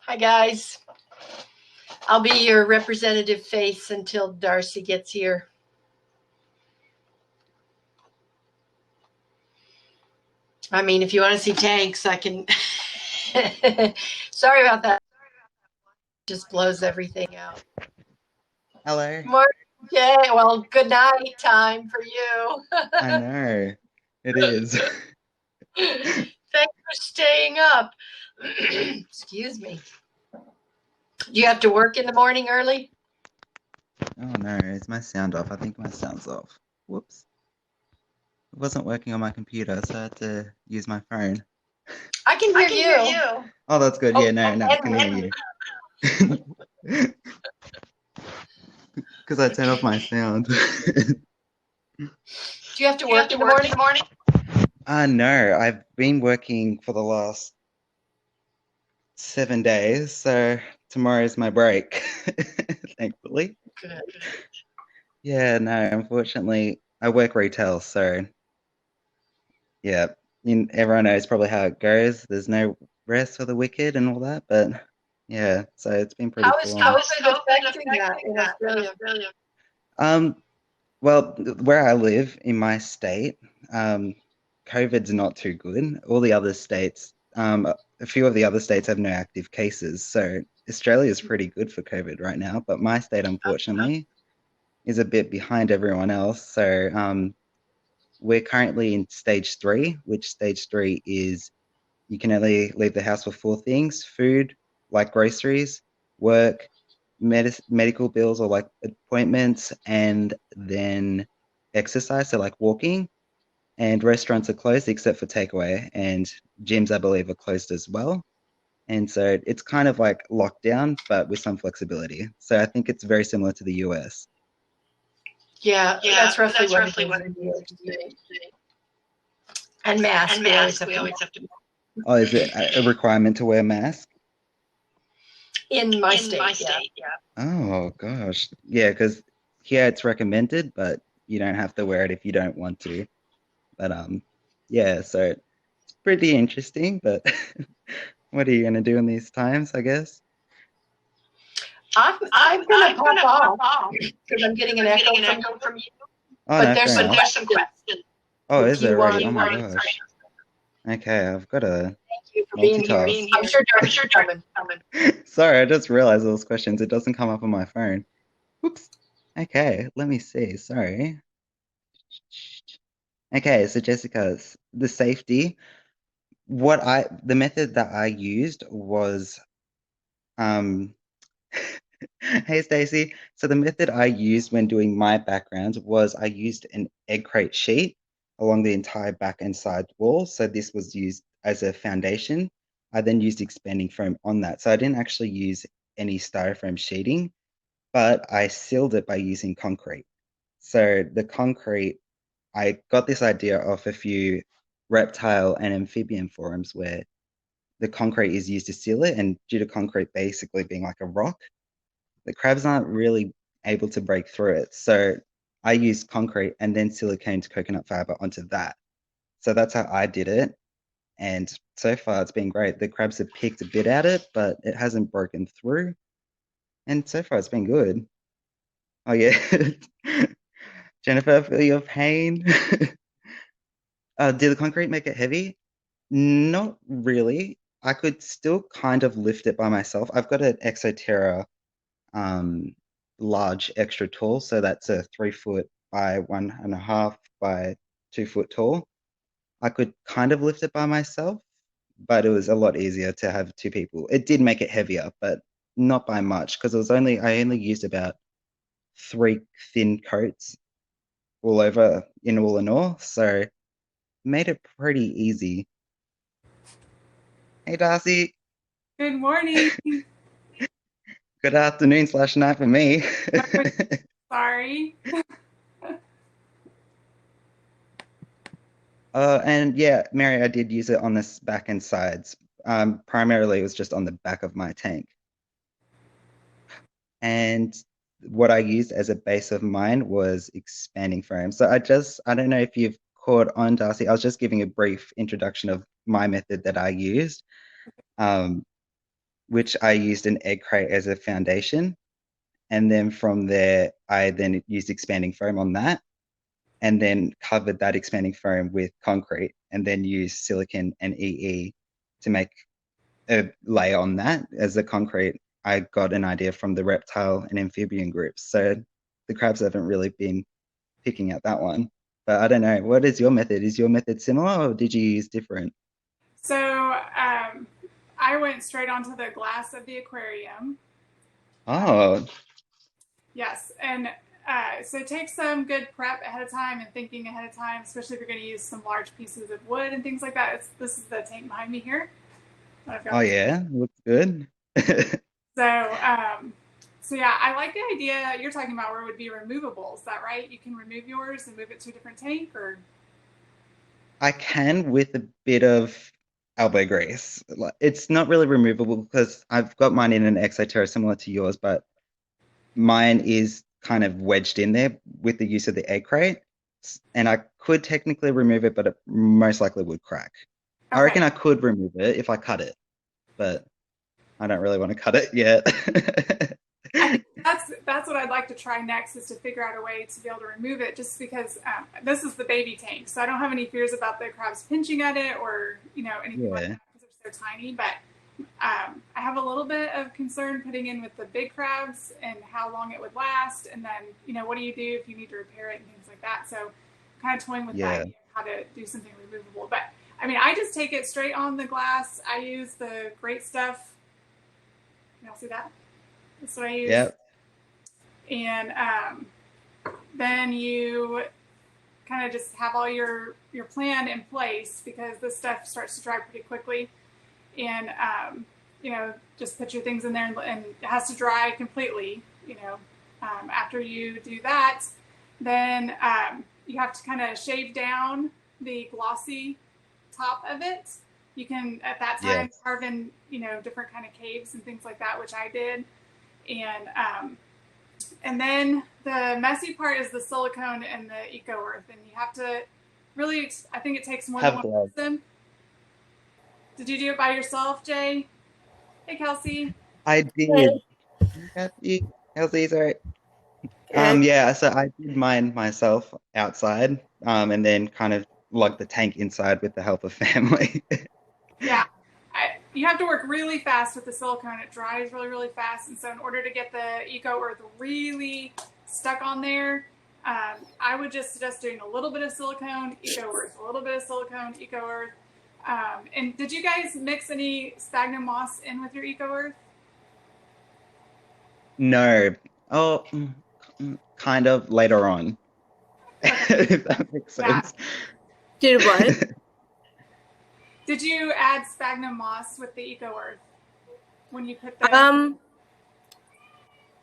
Hi, guys. I'll be your representative face until Darcy gets here. I mean, if you want to see tanks, I can. Sorry about that. Just blows everything out. Hello. Okay, well, good night time for you. I know. It is. Thanks for staying up. Excuse me. Do you have to work in the morning early? Oh no, is my sound off? I think my sound's off. Whoops. It wasn't working on my computer, so I had to use my phone. I can hear you. Oh, that's good. Yeah, Oh, no, now I can hear you. Because I turned off my sound. do you have to work in the morning? No, I've been working for the last 7 days, so tomorrow's my break, thankfully. Good. Yeah, no, unfortunately, I work retail, so yeah, everyone knows probably how it goes. There's no rest for the wicked and all that, but yeah, so it's been pretty How is full on. COVID affecting that in Australia? Um, well, where I live in my state, COVID's not too good. All the other states, a few of the other states have no active cases, so Australia is pretty good for COVID right now. But my state, unfortunately, is a bit behind everyone else. So, we're currently in stage three, which stage three is you can only leave the house for four things: food, like groceries, work, medical bills or like appointments, and then exercise, so like walking. And restaurants are closed except for takeaway, and gyms, I believe, are closed as well. And so it's kind of like lockdown, but with some flexibility. So I think it's very similar to the US. Yeah, that's roughly what it is in New York State. And mask, we always have to. Oh, is it a requirement to wear a mask? In my state, yeah. Oh gosh. Yeah, because here it's recommended, but you don't have to wear it if you don't want to. But yeah, so it's pretty interesting, but what are you gonna do in these times, I guess? I'm gonna pop off because I'm getting an echo from you. Oh But no, there's fair some enough. questions Oh, if is you there already? want. Oh my gosh. Okay, I've got to Thank you for being here. multitask. I'm sure Darcy's coming. Sorry, I just realized those questions. It doesn't come up on my phone. Whoops. Okay, let me see. Sorry. Okay, so Jessica, the safety. The method that I used was um hey Stacey. So the method I used when doing my background was I used an egg crate sheet along the entire back and side wall. So this was used as a foundation. I then used expanding foam on that. So I didn't actually use any styrofoam sheeting, but I sealed it by using concrete. So the concrete, I got this idea off a few reptile and amphibian forums where the concrete is used to seal it, and due to concrete basically being like a rock, the crabs aren't really able to break through it. So I used concrete and then siliconed coconut fiber onto that. So that's how I did it. And so far it's been great. The crabs have picked a bit at it, but it hasn't broken through. And so far it's been good. Oh yeah. Jennifer, feel your pain. Did the concrete make it heavy? Not really. I could still kind of lift it by myself. I've got an Exoterra um, large extra tall, so that's a 3 foot by 1.5 by 2 foot tall. I could kind of lift it by myself, but it was a lot easier to have two people. It did make it heavier, but not by much because I only used about three thin coats all over in all and all, so made it pretty easy. Hey Darcy, Good morning. good afternoon slash night for me. Sorry. And yeah, Mary, I did use it on this back and sides. Primarily, it was just on the back of my tank. And what I used as a base of mine was expanding foam. So I don't know if you've caught on, Darcy. I was just giving a brief introduction of my method that I used. Um, which I used an egg crate as a foundation. And then from there, I then used expanding foam on that, and then covered that expanding foam with concrete, and then used silicon and EE to make a layer on that as a concrete. I got an idea from the reptile and amphibian groups. So the crabs haven't really been picking at that one. But I don't know. What is your method? Is your method similar or did you use different? So I went straight onto the glass of the aquarium. Oh, Yes, and so it takes some good prep ahead of time and thinking ahead of time, especially if you're going to use some large pieces of wood and things like that. This is the tank behind me here. oh yeah, looks good. So yeah, I like the idea you're talking about where it would be removable. Is that right? You can remove yours and move it to a different tank, or I can with a bit of elbow grease. It's not really removable because I've got mine in an Exoterra similar to yours, but mine is kind of wedged in there with the use of the egg crate. And I could technically remove it, but it most likely would crack. I reckon I could remove it if I cut it, but I don't really want to cut it yet. I think that's what I'd like to try next, is to figure out a way to be able to remove it, just because this is the baby tank, so I don't have any fears about the crabs pinching at it or anything like that because they're so tiny. But I have a little bit of concern putting in with the big crabs and how long it would last, and then what do you do if you need to repair it and things like that. So I'm kind of toying with that idea of how to do something removable. But I mean, I just take it straight on the glass. I use the great stuff. Can y'all see that? That's what I use. Yep. And then you kind of just have all your plan in place, because this stuff starts to dry pretty quickly. And just put your things in there, and it has to dry completely. After you do that, then you have to kind of shave down the glossy top of it. You can at that time carve in different kind of caves and things like that, which I did. And then the messy part is the silicone and the eco earth, and you have to really, I think it takes more than one person. Did you do it by yourself, Jay? Hey, Kelsey. I did. Kelsey's all right. Yeah, so I did mine myself outside, and then kind of lugged the tank inside with the help of family. Yeah. You have to work really fast with the silicone. It dries really, really fast. And so in order to get the eco earth really stuck on there, I would just suggest doing a little bit of silicone, eco earth, a little bit of silicone, eco earth. And did you guys mix any sphagnum moss in with your eco earth? No. Oh, kind of later on. If that makes sense. Did what? Did you add sphagnum moss with the eco earth when you put the?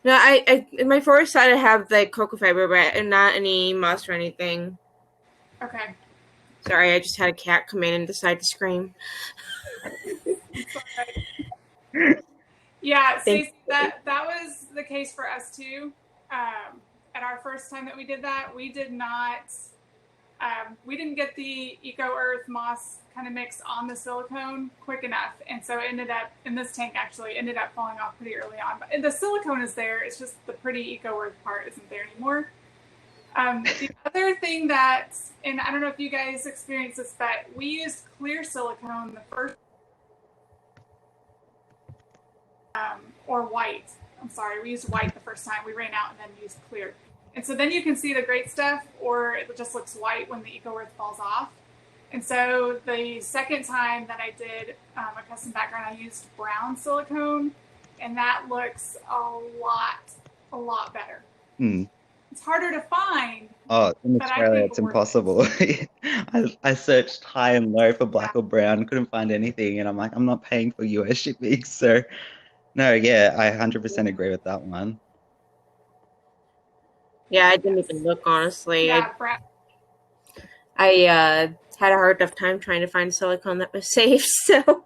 No, I in my forest side I have the cocoa fiber, but and not any moss or anything. Okay. Sorry, I just had a cat come in and decide to scream. Yeah, Stacey, that was the case for us too. At our first time that we did that, we did not. We didn't get the eco earth moss kind of mix on the silicone quick enough, and so it ended up in this tank actually ended up falling off pretty early on. But the silicone is there; it's just the pretty eco earth part isn't there anymore. The other thing that, and I don't know if you guys experienced this, but we used clear silicone the first, or white. I'm sorry, we used white the first time. We ran out and then used clear. And so then you can see the great stuff, or it just looks white when the eco earth falls off. And so the second time that I did a custom background, I used brown silicone, and that looks a lot better. It's harder to find. Oh, in Australia, it's impossible. I searched high and low for black or brown, couldn't find anything, and I'm like, I'm not paying for US shipping. So, no, yeah, I 100% agree with that one. Yeah, I didn't even look, honestly. Yeah, I had a hard enough time trying to find silicone that was safe, so.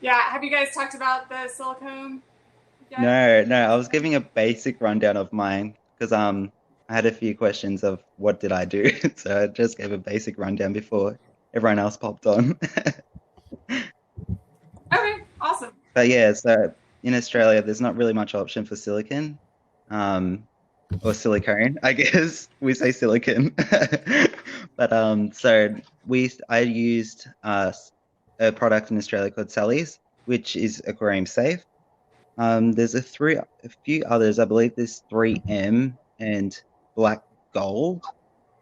Yeah, have you guys talked about the silicone? No, I was giving a basic rundown of mine because I had a few questions of what did I do, so I just gave a basic rundown before everyone else popped on. But yeah, so in Australia, there's not really much option for silicon, or silicone, I guess. We say silicon. But so I used a product in Australia called Sally's, which is aquarium safe. There's a few others. I believe there's 3M and Black Gold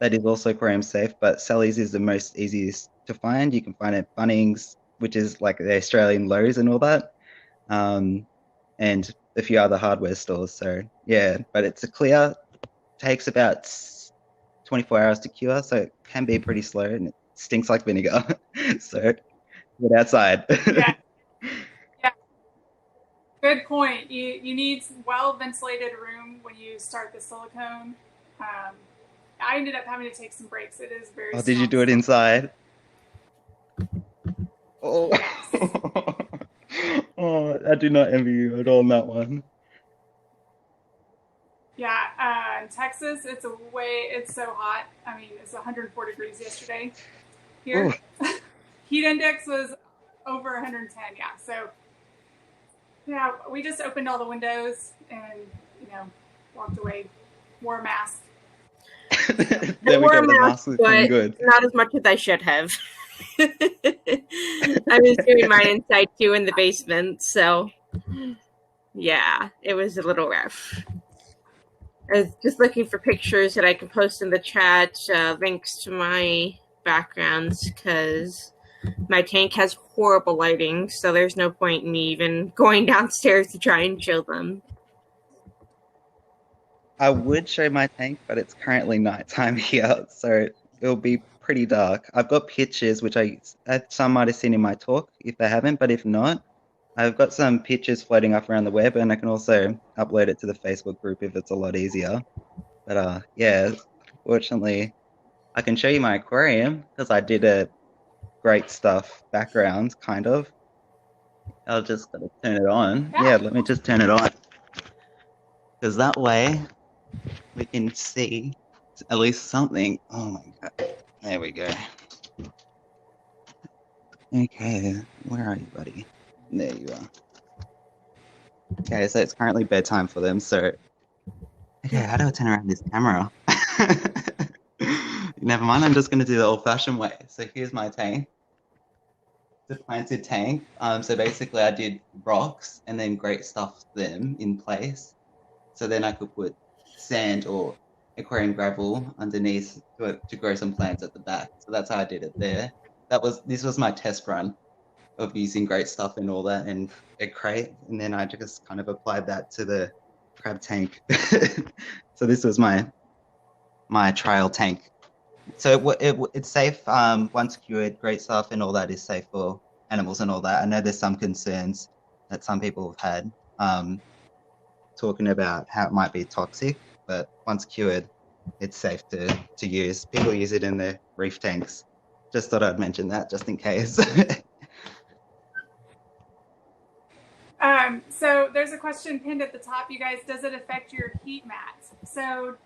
that is also aquarium safe, but Sally's is the most easiest to find. You can find it at Bunnings, which is like the Australian Lowe's and all that, and a few other hardware stores. So yeah, but it's a clear, takes about 24 hours to cure, so it can be pretty slow and it stinks like vinegar. So get outside. Yeah. Yeah. Good point. You need well ventilated room when you start the silicone. I ended up having to take some breaks. It is very. Oh, did you do it inside? Oh. Yes. Oh, I do not envy you at all on that one. Yeah, in Texas, it's so hot. I mean, it's 104 degrees yesterday here. Heat index was over 110. Yeah, so yeah, we just opened all the windows and walked away, wore a mask. There we go. The mask is looking good. Not as much as I should have. I was doing mine inside too in the basement, so yeah, it was a little rough. I was just looking for pictures that I can post in the chat, links to my backgrounds, because my tank has horrible lighting, so there's no point in me even going downstairs to try and show them. I would show my tank, but it's currently nighttime here, so it'll be pretty dark. I've got pictures, which some might have seen in my talk, if they haven't, but if not, I've got some pictures floating up around the web, and I can also upload it to the Facebook group if it's a lot easier. But yeah, fortunately, I can show you my aquarium because I did a great stuff background, kind of. I'll just gotta turn it on. Yeah, let me just turn it on, because that way we can see at least something. Oh my god, there we go. Okay, where are you, buddy? There you are. Okay, so it's currently bedtime for them, so... Okay, how do I turn around this camera? Never mind, I'm just going to do the old-fashioned way. So here's my tank. The planted tank. So basically I did rocks and then great stuffed them in place. So then I could put sand or aquarium gravel underneath to grow some plants at the back. So that's how I did it there. This was my test run of using great stuff and all that and a crate, and then I just kind of applied that to the crab tank. So this was my trial tank. So it's safe once cured. Great stuff and all that is safe for animals and all that. I know there's some concerns that some people have had talking about how it might be toxic, but once cured, it's safe to use. People use it in their reef tanks. Just thought I'd mention that just in case. So there's a question pinned at the top, you guys. Does it affect your heat mat? So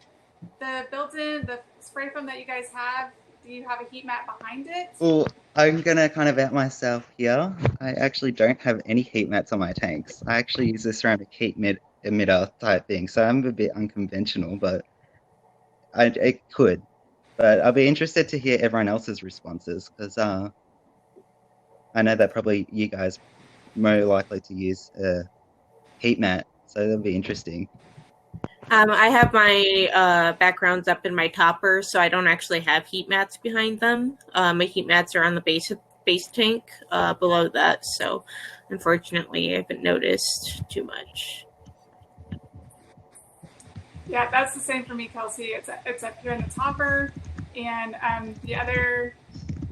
the built-in, the spray foam that you guys have, do you have a heat mat behind it? Well, I'm going to kind of out myself here. I actually don't have any heat mats on my tanks. I actually use a ceramic heat emitter type thing. So I'm a bit unconventional, but it could. But I'll be interested to hear everyone else's responses, because I know that probably you guys more likely to use a heat mat, so that'll be interesting. I have my backgrounds up in my topper, so I don't actually have heat mats behind them. My heat mats are on the base tank below that, so unfortunately I haven't noticed too much. Yeah, that's the same for me, Kelsey. It's up here in the topper, and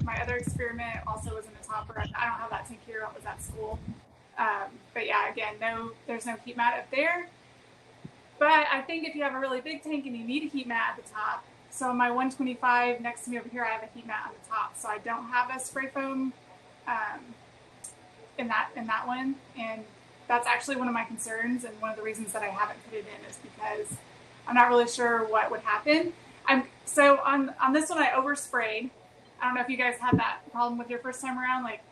my other experiment also was in the topper. I don't have that tank here. It was at school. But yeah, again, there's no heat mat up there. But I think if you have a really big tank and you need a heat mat at the top, so on my 125 next to me over here, I have a heat mat on the top. So I don't have a spray foam in that one. And that's actually one of my concerns, and one of the reasons that I haven't put it in is because I'm not really sure what would happen. So on this one, I oversprayed. I don't know if you guys had that problem with your first time around, like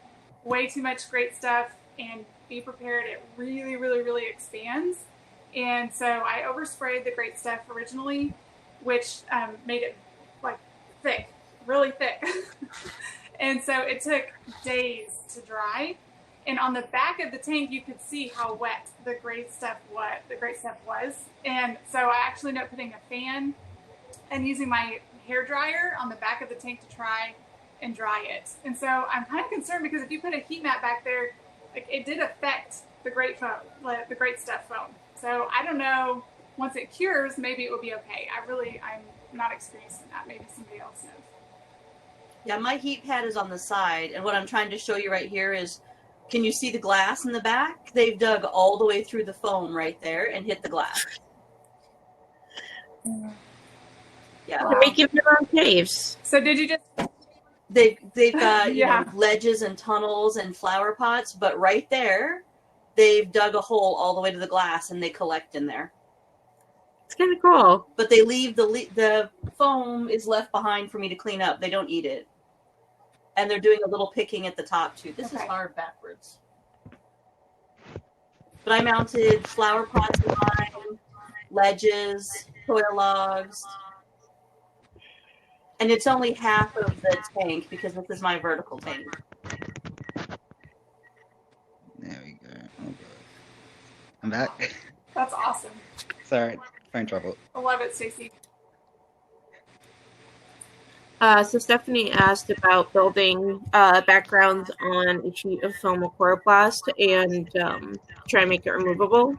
way too much great stuff, and be prepared. It really, really, really expands. And so I oversprayed the great stuff originally, which made it like thick, really thick. And so it took days to dry. And on the back of the tank, you could see how wet the great stuff was. And so I actually ended up putting a fan and using my hair dryer on the back of the tank to try and dry it. And so I'm kind of concerned because if you put a heat mat back there, like it did affect the great stuff foam. So I don't know. Once it cures, maybe it will be okay. I'm not experienced in that. Maybe somebody else knows. Yeah, my heat pad is on the side, and what I'm trying to show you right here is, can you see the glass in the back? They've dug all the way through the foam right there and hit the glass. Yeah, They're making their own caves. So did you just? they've got Yeah. ledges and tunnels and flower pots, but right there, they've dug a hole all the way to the glass and they collect in there. It's kind of cool. But they leave the foam is left behind for me to clean up. They don't eat it. And they're doing a little picking at the top too. This is hard backwards. But I mounted flower pots in mine, ledges, soil logs. And it's only half of the tank because this is my vertical tank. There we go. Oh, God. I'm back. That's awesome. Sorry, phone trouble. I love it, Stacey. So Stephanie asked about building backgrounds on a sheet of foam or chloroplast and try and make it removable.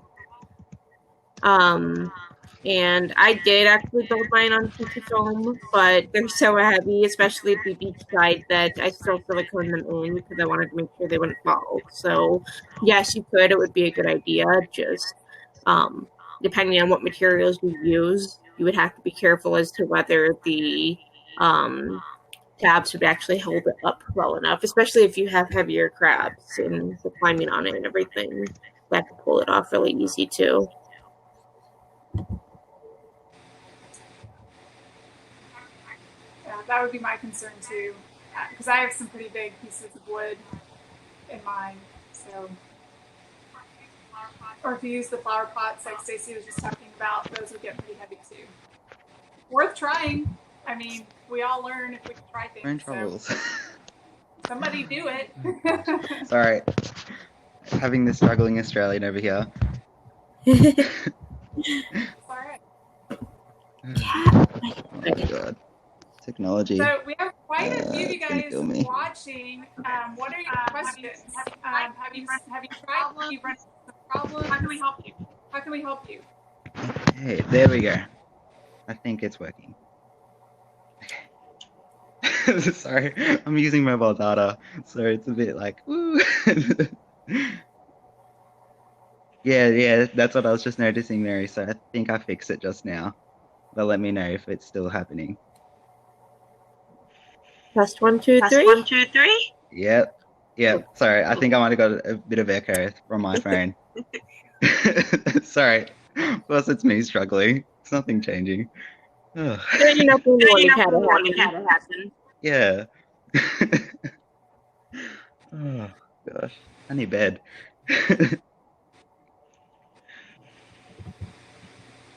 And I did actually build mine on sheets of foam, but they're so heavy, especially the beach side, that I still silicone them in because I wanted to make sure they wouldn't fall. So yes, you could. It would be a good idea. Just depending on what materials you use, you would have to be careful as to whether the tabs would actually hold it up well enough, especially if you have heavier crabs and the climbing on it and everything. That could pull it off really easy too. Yeah, that would be my concern too, because I have some pretty big pieces of wood in mine. So, or if you use the flower pots like Stacey was just talking about, those would get pretty heavy too. Worth trying. I mean, we all learn if we can try things. Phone troubles. So somebody do it. Sorry. Having the struggling Australian over here. It's all right. Oh my God. Technology. So we have quite a few of you don't guys kill me. watching. What are your questions? Have you tried? Have you run into some problems? How can we help you? How can we help you? Hey, there we go. I think it's working. Okay. Sorry, I'm using mobile data, so it's a bit like, woo. Yeah, that's what I was just noticing, Mary. So I think I fixed it just now. But let me know if it's still happening. Test 1, 2, 3. Test 1, 2, 3. Yep. Sorry, I think I might have got a bit of echo from my phone. Sorry. Plus, it's me struggling. It's nothing changing. Ugh. You know, warning had to happen. Yeah. Oh, gosh. I need bed.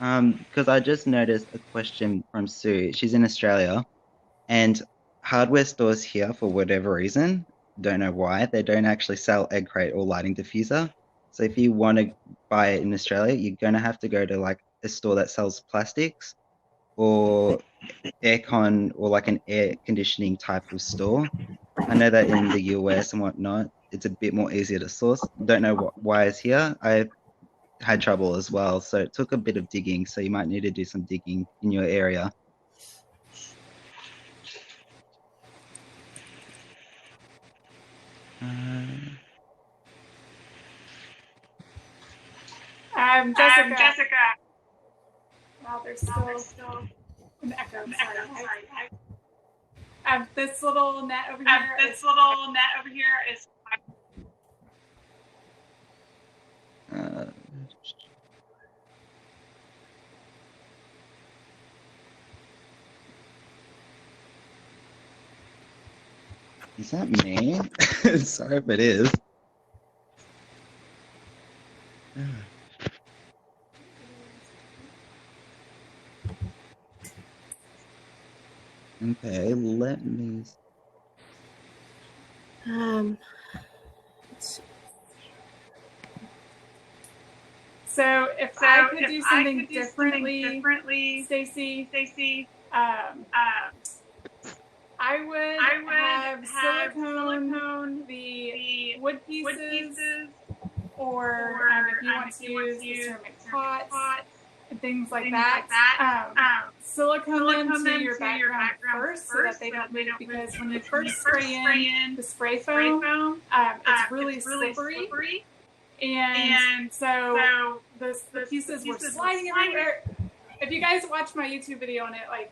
Because I just noticed a question from Sue. She's in Australia, and hardware stores here, for whatever reason, don't know why, they don't actually sell egg crate or lighting diffuser. So if you want to buy it in Australia, you're going to have to go to like a store that sells plastics or aircon or like an air conditioning type of store. I know that in the US and whatnot, it's a bit more easier to source. Don't know why it's here. I had trouble as well, so it took a bit of digging. So you might need to do some digging in your area. Jessica. Wow, there's still an echo. Sorry. This little net over here. Is. Is that me? Sorry if it is. these. Let's see. So if I could do something differently, Stacy, I would have silicone the wood pieces, or if you want to use the ceramic pots and things like that, silicone them to your background first so that they don't move, because when you first spray in the spray foam, it's really slippery. And so the pieces were sliding everywhere. If you guys watch my YouTube video on it, like,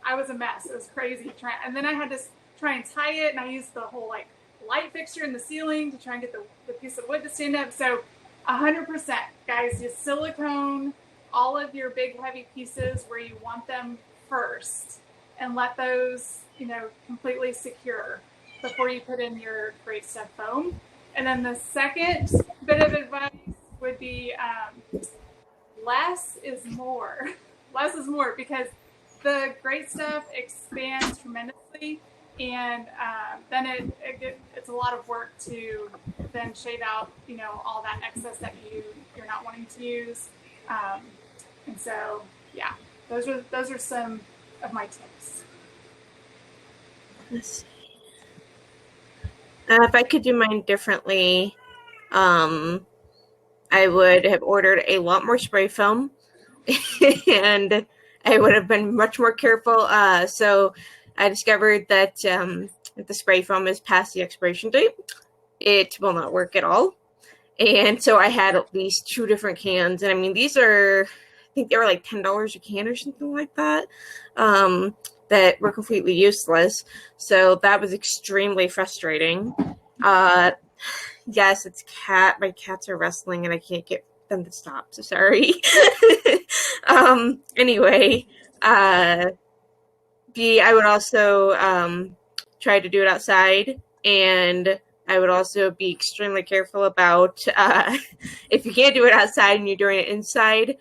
I was a mess. It was crazy. And then I had to try and tie it, and I used the whole like light fixture in the ceiling to try and get the piece of wood to stand up. So 100%, guys, just silicone all of your big heavy pieces where you want them first, and let those, completely secure before you put in your great stuff foam. And then the second bit of advice would be less is more. Less is more, because the great stuff expands tremendously, and then it's a lot of work to then shade out, all that excess that you're not wanting to use. And so, yeah, those are some of my tips. Let's see. If I could do mine differently, I would have ordered a lot more spray foam, and I would have been much more careful. So I discovered that if the spray foam is past the expiration date, it will not work at all. And so I had at least 2 different cans. And I mean, these are, I think they were like $10 a can or something like that, that were completely useless. So that was extremely frustrating. Yes, it's cat. My cats are wrestling and I can't get them to stop. So sorry. Anyway, I would also try to do it outside, and I would also be extremely careful about if you can't do it outside and you're doing it inside,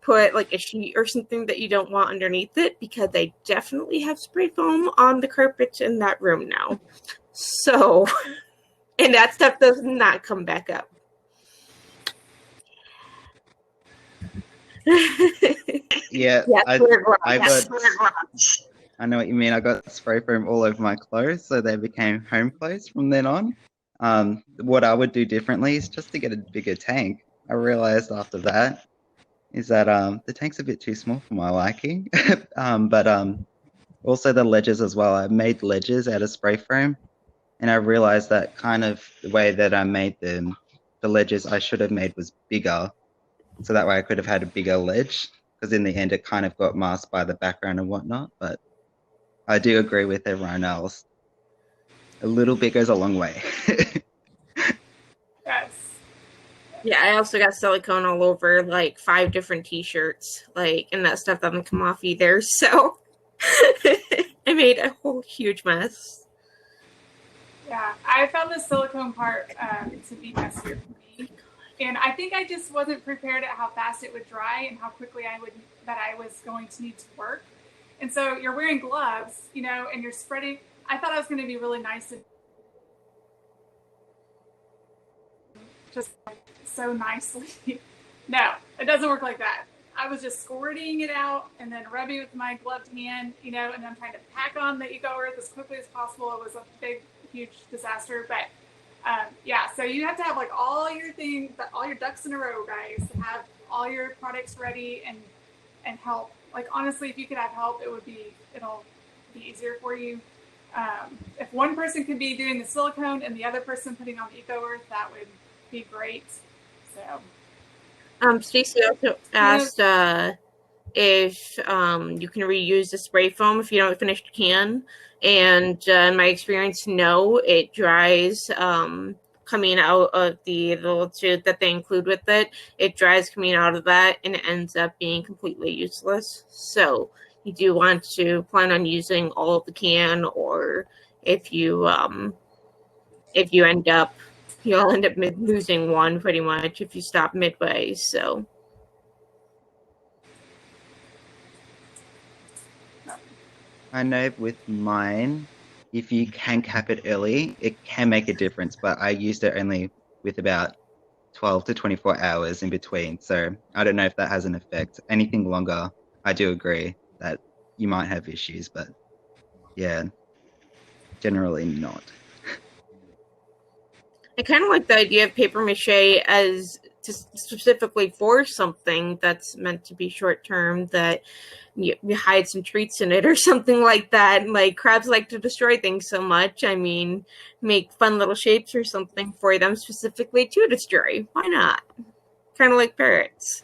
put like a sheet or something that you don't want underneath it, because I definitely have spray foam on the carpet in that room now. So, and that stuff does not come back up. Yeah, yes, I know what you mean. I got spray foam all over my clothes, so they became home clothes from then on. What I would do differently is just to get a bigger tank. I realized after that is that the tank's a bit too small for my liking. But also the ledges as well. I made ledges out of spray foam, and I realized that kind of the way that I made them, the ledges I should have made was bigger, so that way I could have had a bigger ledge, because in the end it kind of got masked by the background and whatnot. But I do agree with everyone else. A little bit goes a long way. Yes. Yeah, I also got silicone all over like 5 different t-shirts, and that stuff doesn't come off either. So I made a whole huge mess. Yeah, I found the silicone part to be messier for me. And I think I just wasn't prepared at how fast it would dry and how quickly I was going to need to work. And so you're wearing gloves, and you're spreading. I thought I was going to be really nice and just so nicely. No, it doesn't work like that. I was just squirting it out and then rubbing with my gloved hand, and I'm trying to pack on the Eco Earth as quickly as possible. It was a big, huge disaster. But yeah, so you have to have like all your ducks in a row, guys, to have all your products ready and help. Like, honestly, if you could have help, it'll be easier for you. If one person could be doing the silicone and the other person putting on the Eco Earth, that would be great. So, Stacey also asked if you can reuse the spray foam if you don't finish the can. And in my experience, no, it dries coming out of the little tube that they include with it. It dries coming out of that, and it ends up being completely useless. So you do want to plan on using all of the can, or if you end up, you'll end up losing one pretty much if you stop midway. So. I know with mine, if you can cap it early, it can make a difference, but I used it only with about 12 to 24 hours in between. So I don't know if that has an effect. Anything longer, I do agree that you might have issues, but yeah, generally not. I kind of like the idea of paper mache as specifically for something that's meant to be short term, that you hide some treats in it or something like that. Like crabs like to destroy things so much. I mean, make fun little shapes or something for them specifically to destroy. Why not? Kind of like parrots.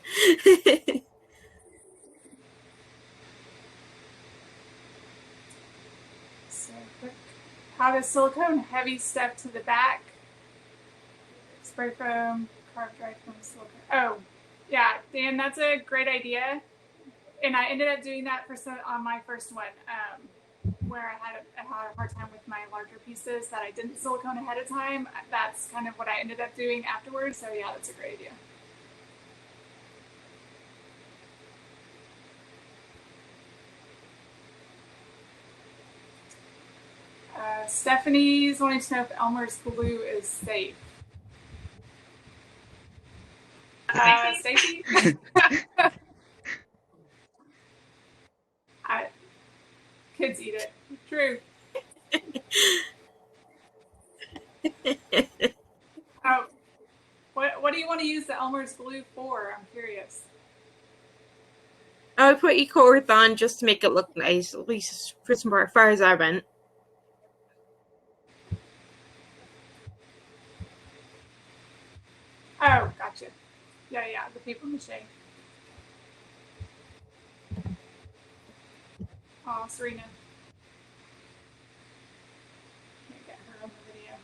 So, how does silicone heavy step to the back? Spray foam, carved dry foam silicone. Oh, yeah, Dan, that's a great idea. And I ended up doing that on my first one, where I had a hard time with my larger pieces that I didn't silicone ahead of time. That's kind of what I ended up doing afterwards. So yeah, that's a great idea. Stephanie's wanting to know if Elmer's glue is safe. Stacy? Kids eat it. True. Oh, what do you want to use the Elmer's glue for? I'm curious. I would put Eco Earth on just to make it look nice, at least for as far as I went. Oh, gotcha. Yeah, the paper mache. Oh, Serena. Can't get her on the video.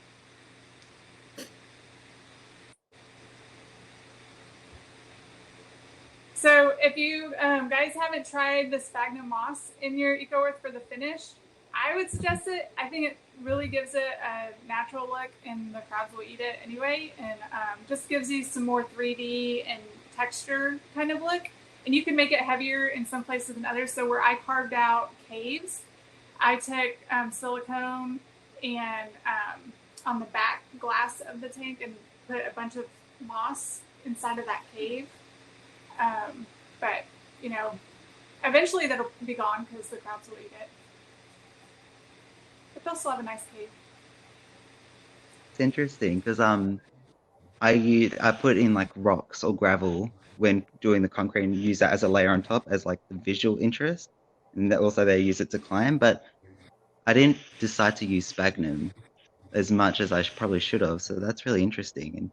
So if you guys haven't tried the sphagnum moss in your Eco Earth for the finish, I would suggest it. I think it really gives it a natural look, and the crabs will eat it anyway, and just gives you some more 3D and texture kind of look. And you can make it heavier in some places than others. So where I carved out caves, I took silicone and on the back glass of the tank and put a bunch of moss inside of that cave. But, you know, eventually that'll be gone because the crabs will eat it. But they'll still have a nice cave. It's interesting because I put in like rocks or gravel when doing the concrete and use that as a layer on top as like the visual interest, and that also they use it to climb. But I didn't decide to use sphagnum as much as I probably should have. So that's really interesting and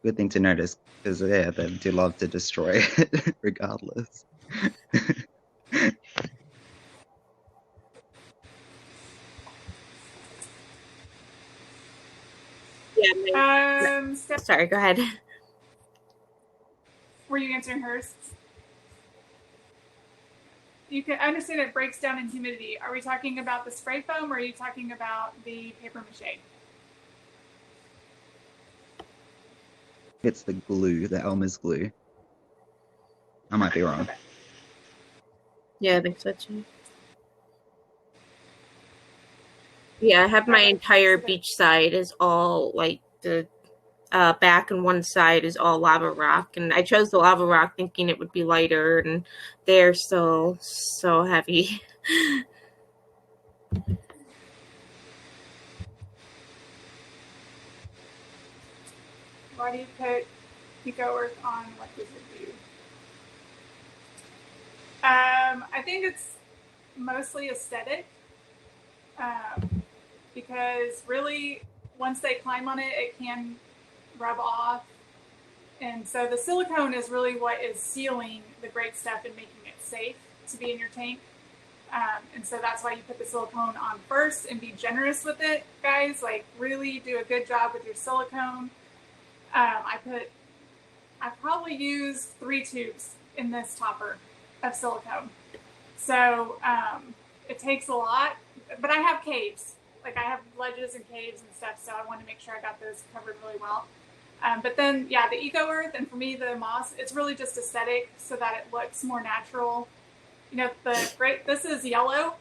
good thing to notice because yeah, they do love to destroy it regardless. Yeah. Sorry, go ahead. Were you answering hers? You can understand it breaks down in humidity. Are we talking about the spray foam or are you talking about the paper mache? It's the glue, the Elmer's glue. I might be wrong. Okay. Yeah, I think so too. Yeah, I have my entire beach side is all like the back, and one side is all lava rock. And I chose the lava rock thinking it would be lighter, and they're still so heavy. Why do you put Eco Earth on? What does it do? I think it's mostly aesthetic. Because really, once they climb on it, it can rub off. And so the silicone is really what is sealing the great stuff and making it safe to be in your tank. And so that's why you put the silicone on first and be generous with it, guys. Like really do a good job with your silicone. I probably used 3 tubes in this topper of silicone. So it takes a lot, but I have caves. Like I have ledges and caves and stuff, so I want to make sure I got those covered really well. But then, yeah, the Eco Earth, and for me, the moss, it's really just aesthetic so that it looks more natural. You know, this is yellow,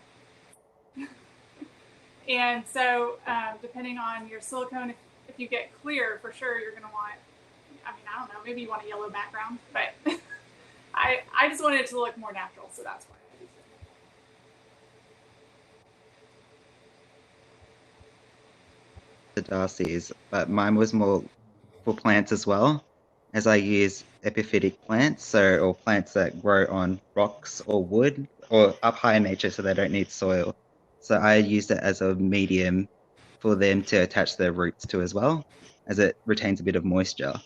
And so, depending on your silicone, if you get clear, for sure you're going to want, I mean, I don't know, maybe you want a yellow background, but I just wanted it to look more natural, so that's why I used it. The Darcy's, but mine was more for plants as well, as I use epiphytic plants, so or plants that grow on rocks or wood or up high in nature, so they don't need soil. So I used it as a medium for them to attach their roots to as well, as it retains a bit of moisture.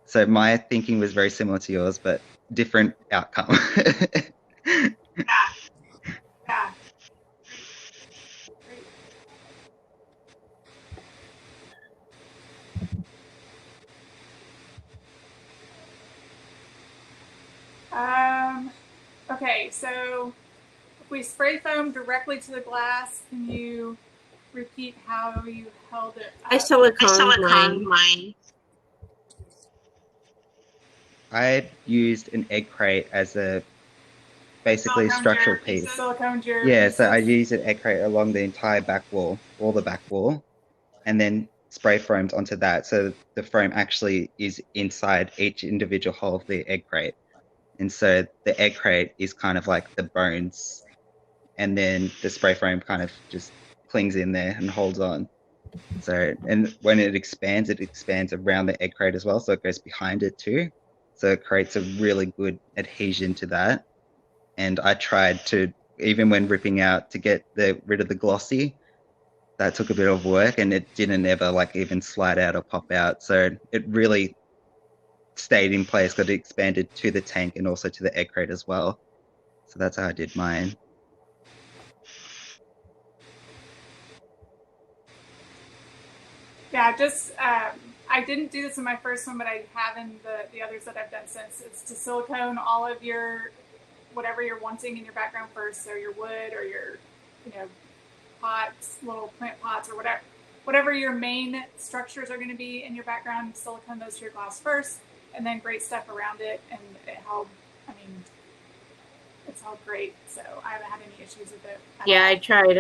So my thinking was very similar to yours, but different outcome. Yeah. Okay, so if we spray foam directly to the glass, can you repeat how you held it up? I siliconed mine. I used an egg crate as a basically structural piece. Siliconed your Yeah, pieces? so I used an egg crate along the entire back wall, all the back wall, and then spray foamed onto that. So the foam actually is inside each individual hole of the egg crate. And so the egg crate is kind of like the bones, and then the spray foam kind of just clings in there and holds on. So, and when it expands around the egg crate as well. So it goes behind it too. So it creates a really good adhesion to that. And I tried to, even when ripping out, to get rid of the glossy. That took a bit of work, and it didn't ever like even slide out or pop out. So it really stayed in place because it expanded to the tank and also to the egg crate as well. So that's how I did mine. Yeah, just I didn't do this in my first one, but I have in the others that I've done since. It's to silicone all of your whatever you're wanting in your background first, so your wood or your pots, little plant pots, or whatever your main structures are going to be in your background. Silicone those to your glass first, and then great stuff around it, and it held. I mean, it's held great, so I haven't had any issues with it. Yeah, I tried.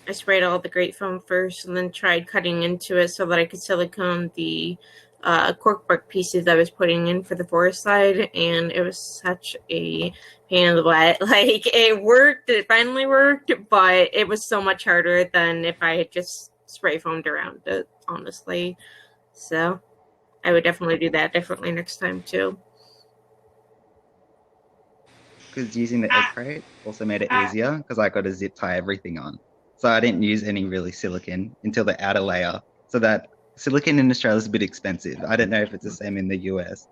I sprayed all the great foam first, and then tried cutting into it so that I could silicone the corkboard pieces I was putting in for the forest side, and it was such a pain in the butt. Like, it worked, it finally worked, but it was so much harder than if I had just spray foamed around it, honestly. So I would definitely do that differently next time too. Because using the egg crate also made it easier because I got to zip tie everything on. So I didn't use any really silicone until the outer layer. So that silicone in Australia is a bit expensive. I don't know if it's the same in the US.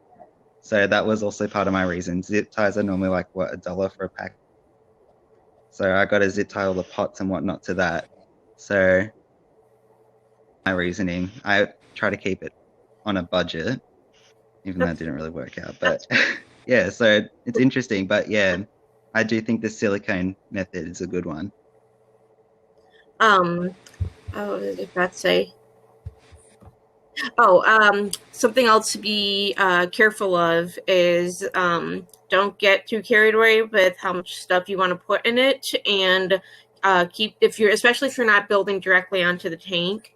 So that was also part of my reason. Zip ties are normally like, what, $1 for a pack? So I got to zip tie all the pots and whatnot to that. So my reasoning, I try to keep it on a budget, even though it didn't really work out. But yeah, so it's interesting. But yeah, I do think the silicone method is a good one. What did that say? Something else to be careful of is don't get too carried away with how much stuff you want to put in it, and especially if you're not building directly onto the tank,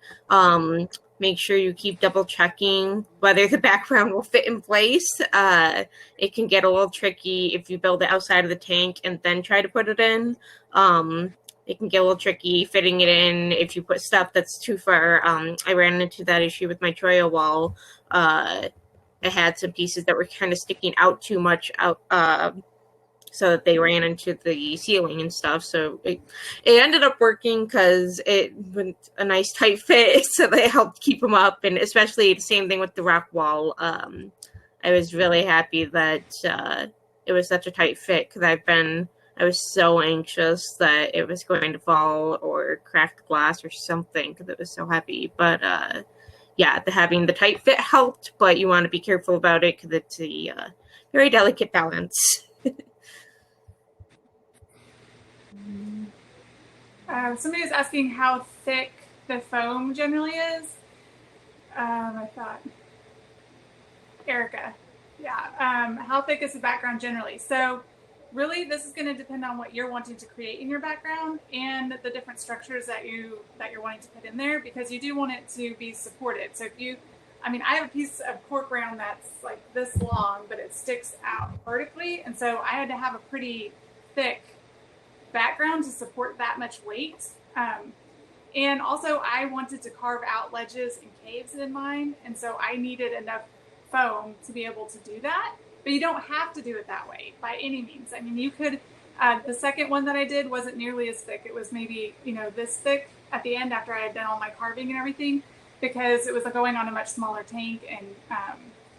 make sure you keep double checking whether the background will fit in place. It can get a little tricky if you build it outside of the tank and then try to put it in. It can get a little tricky fitting it in if you put stuff that's too far. I ran into that issue with my Troya wall. I had some pieces that were kind of sticking out too much out, so that they ran into the ceiling and stuff. So it ended up working because it was a nice tight fit, so they helped keep them up. And especially the same thing with the rock wall. I was really happy that it was such a tight fit because I was so anxious that it was going to fall or crack the glass or something because it was so heavy. But yeah, having the tight fit helped, but you want to be careful about it because it's a very delicate balance. Somebody was asking how thick the foam generally is. I thought, Erica, yeah. How thick is the background generally? So really, this is going to depend on what you're wanting to create in your background and the different structures that you're wanting to put in there, because you do want it to be supported. So I have a piece of cork ground that's like this long, but it sticks out vertically, and so I had to have a pretty thick background to support that much weight. And also, I wanted to carve out ledges and caves in mine, and so I needed enough foam to be able to do that. But you don't have to do it that way by any means. I mean, you could. The second one that I did wasn't nearly as thick. It was maybe this thick at the end after I had done all my carving and everything, because it was going on a much smaller tank, and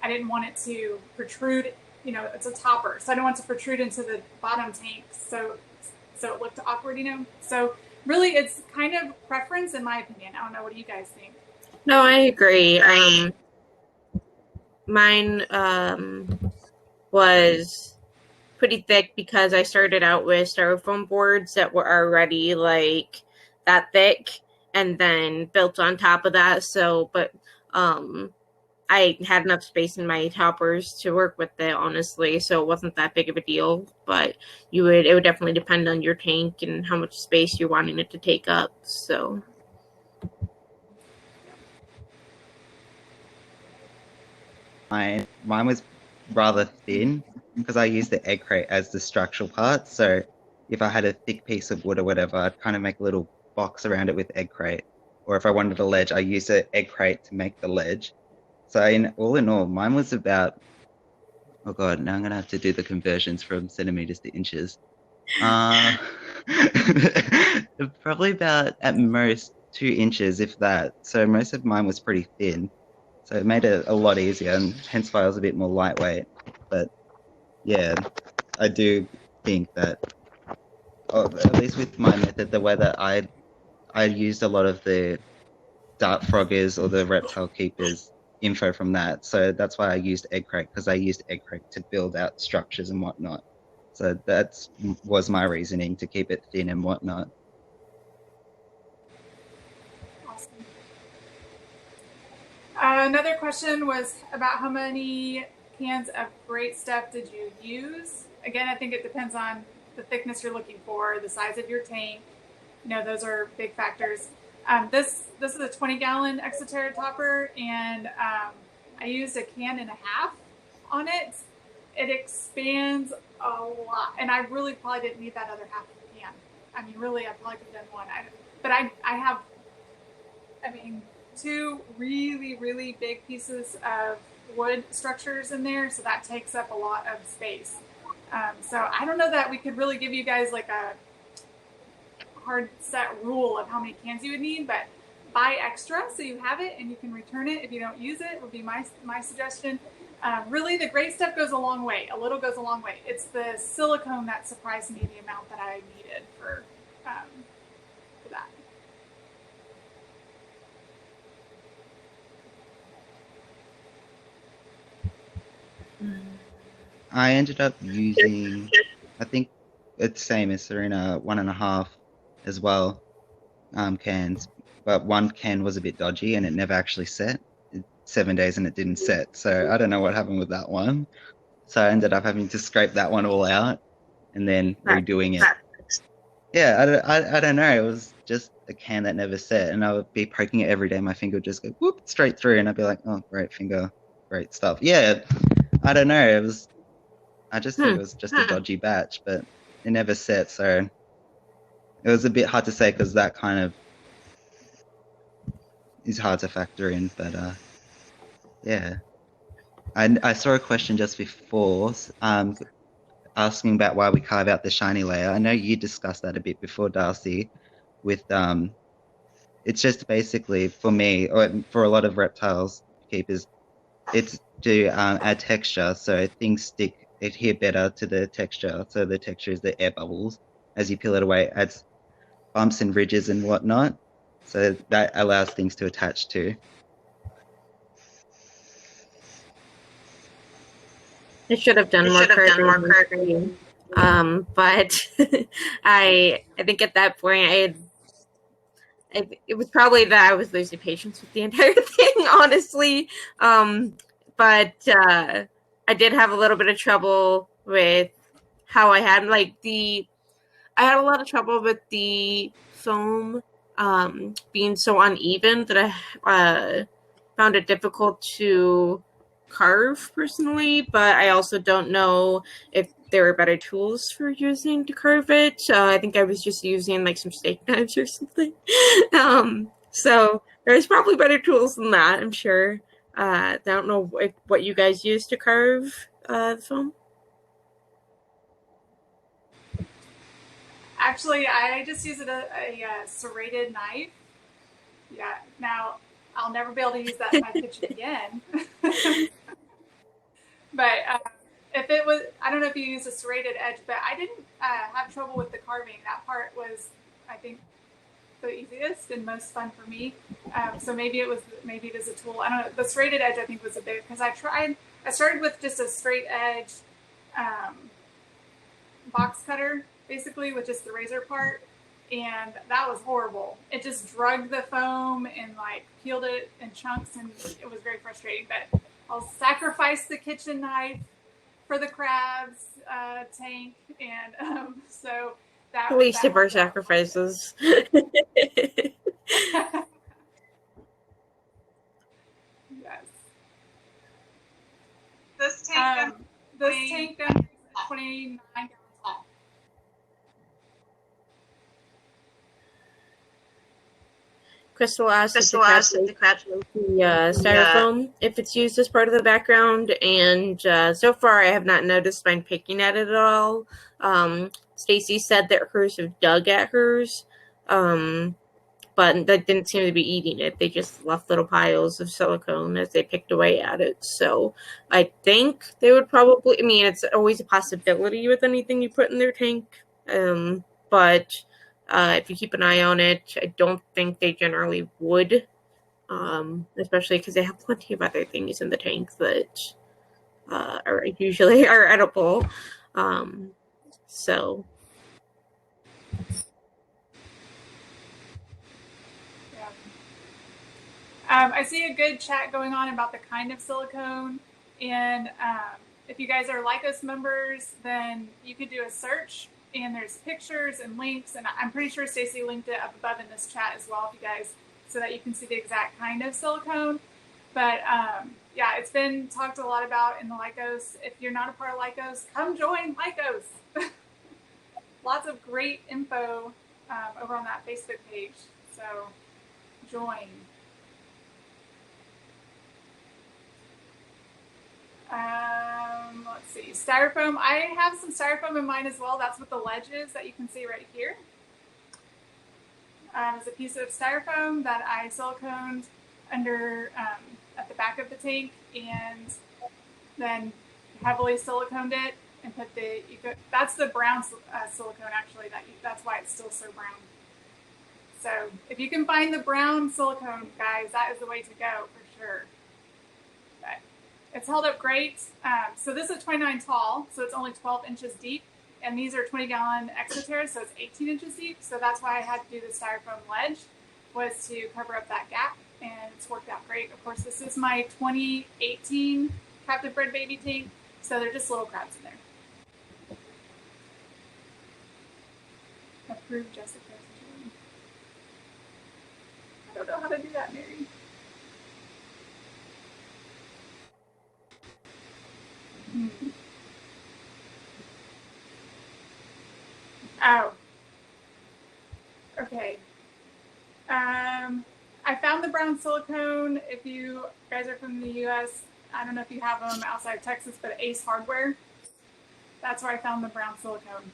I didn't want it to protrude. It's a topper, so I don't want it to protrude into the bottom tank, so it looked awkward. So really, it's kind of preference, in my opinion. I don't know. What do you guys think? No, I agree. Mine was pretty thick because I started out with styrofoam boards that were already like that thick, and then built on top of that. So, but I had enough space in my toppers to work with it, honestly, so it wasn't that big of a deal. But it would definitely depend on your tank and how much space you're wanting it to take up. So mine was rather thin because I used the egg crate as the structural part. So if I had a thick piece of wood or whatever, I'd kind of make a little box around it with egg crate. Or if I wanted a ledge, I use an egg crate to make the ledge. So all in all, mine was about, oh God, now I'm going to have to do the conversions from centimeters to inches. Probably about, at most, 2 inches, if that. So most of mine was pretty thin. So it made it a lot easier, and hence why I was a bit more lightweight. But yeah, I do think that, at least with my method, the way that I used a lot of the dart froggers or the reptile keepers info from that. So that's why I used egg crate, because I used egg crate to build out structures and whatnot. So that was my reasoning, to keep it thin and whatnot. Awesome. Another question was about how many cans of great stuff did you use? Again, I think it depends on the thickness you're looking for, the size of your tank. Those are big factors. This is a 20-gallon Exoterra topper, and I used a can and a half on it. It expands a lot, and I really probably didn't need that other half of the can. I mean, really, I probably could have done one. But I have, 2 really, really big pieces of wood structures in there, so that takes up a lot of space. So I don't know that we could really give you guys like a hard set rule of how many cans you would need, but buy extra so you have it and you can return it if you don't use it, would be my suggestion. Really, the great stuff goes a long way. A little goes a long way. It's the silicone that surprised me, the amount that I needed for that. I ended up using, I think it's same as Serena, 1.5 as well, cans. But one can was a bit dodgy and it never actually set. 7 days and it didn't set. So I don't know what happened with that one. So I ended up having to scrape that one all out and then redoing it. Yeah, I don't know. It was just a can that never set, and I would be poking it every day. My finger would just go whoop straight through, and I'd be like, "Oh, great finger, great stuff." Yeah, I don't know. I just think it was just a dodgy batch, but it never set, so it was a bit hard to say because that kind of is hard to factor in. But yeah, I saw a question just before, asking about why we carve out the shiny layer. I know you discussed that a bit before, Darcy, with it's just basically, for me, or for a lot of reptiles keepers, it's to add texture, so things adhere better to the texture. So the texture is the air bubbles. As you peel it away, it adds bumps and ridges and whatnot, so that allows things to attach to. I should have done more curtain. But I think at that point it was probably that I was losing patience with the entire thing, honestly. But I did have a little bit of trouble with how I had I had a lot of trouble with the foam being so uneven that I found it difficult to carve personally, but I also don't know if there were better tools for using to carve it. I think I was just using like some steak knives or something. So there's probably better tools than that, I'm sure. I don't know what you guys use to carve the foam. Actually, I just use a serrated knife. Yeah. Now, I'll never be able to use that in my kitchen again. But if it was, I don't know if you use a serrated edge, but I didn't have trouble with the carving. That part was, I think, the easiest and most fun for me. So maybe it is a tool. I don't know. The serrated edge, I think, was a bit, because I started with just a straight edge box cutter, basically, with just the razor part. And that was horrible. It just drugged the foam and like peeled it in chunks, and it was very frustrating. But I'll sacrifice the kitchen knife for the crabs tank, and so that At least that of our worked out. sacrifices. Yes. This tank is 29 gallons tall. Crystal asked if the crab the styrofoam, if it's used as part of the background, and so far I have not noticed mine picking at it at all. Stacy said that hers have dug at hers, but that didn't seem to be eating it. They just left little piles of silicone as they picked away at it. So I think they would probably, I mean, it's always a possibility with anything you put in their tank, but if you keep an eye on it, I don't think they generally would, especially because they have plenty of other things in the tank that are usually are edible. So. Yeah. I see a good chat going on about the kind of silicone, and if you guys are Lycos members, then you could do a search, and there's pictures and links, and I'm pretty sure Stacy linked it up above in this chat as well, if you guys, so that you can see the exact kind of silicone. But yeah, it's been talked a lot about in the Lycos. If you're not a part of Lycos, come join Lycos. Lots of great info over on that Facebook page, so join. Let's see, styrofoam. I have some styrofoam in mine as well. That's what the ledge is that you can see right here. It's a piece of styrofoam that I siliconed under at the back of the tank, and then heavily siliconed it and put that's the brown silicone actually. That's why it's still so brown. So if you can find the brown silicone, guys, that is the way to go for sure. But it's held up great. So this is 29 tall, so it's only 12 inches deep. And these are 20-gallon exoteras, so it's 18 inches deep. So that's why I had to do the styrofoam ledge, was to cover up that gap. And it's worked out great. Of course, this is my 2018 captive bred baby tank. So they're just little crabs in there. Approved, Jessica. I don't know how to do that, Mary. Oh. Okay. I found the brown silicone. If you guys are from the U.S., I don't know if you have them outside of Texas, but Ace Hardware. That's where I found the brown silicone.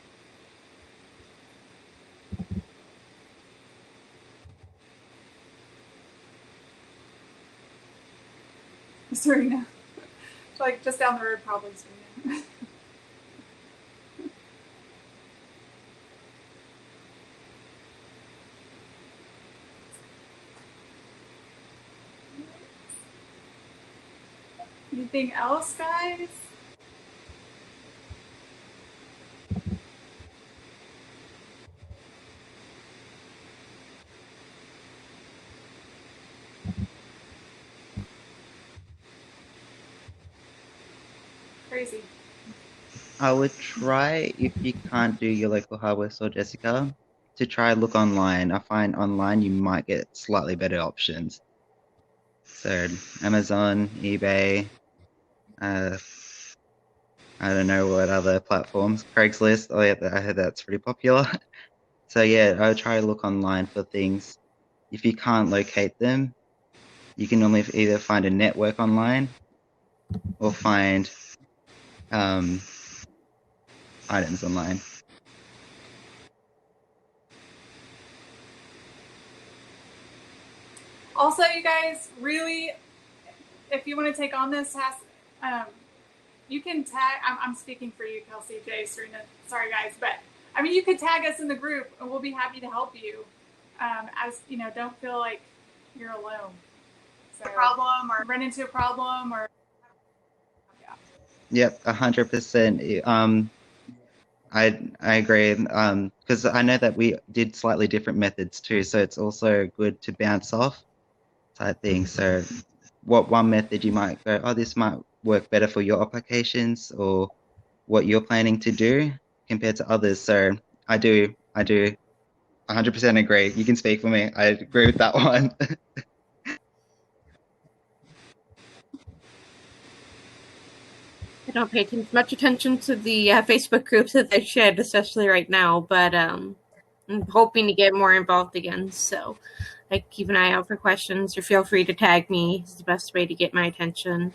Serena. Like just down the road, probably Serena. Anything else, guys? Crazy. I would try, if you can't do your local hardware store, Jessica, to try look online. I find online you might get slightly better options. So Amazon, eBay, I don't know what other platforms, Craigslist. Oh yeah, I heard that's pretty popular. So yeah, I would try to look online for things. If you can't locate them, you can normally either find a network online or find items online. Also, you guys, really, if you want to take on this task, you can tag. I'm speaking for you, Kelsey, Jay, Serena. Sorry, guys, but I mean, you could tag us in the group, and we'll be happy to help you. As you know, don't feel like you're alone. So, problem or run into a problem or. Yep, 100%. I agree. Because I know that we did slightly different methods too, so it's also good to bounce off type thing. So, what one method you might go, oh, this might work better for your applications or what you're planning to do compared to others. So, I do 100% agree. You can speak for me. I agree with that one. I don't pay much attention to the Facebook groups that they shared, especially right now, but I'm hoping to get more involved again. So I keep an eye out for questions, or feel free to tag me. It's the best way to get my attention,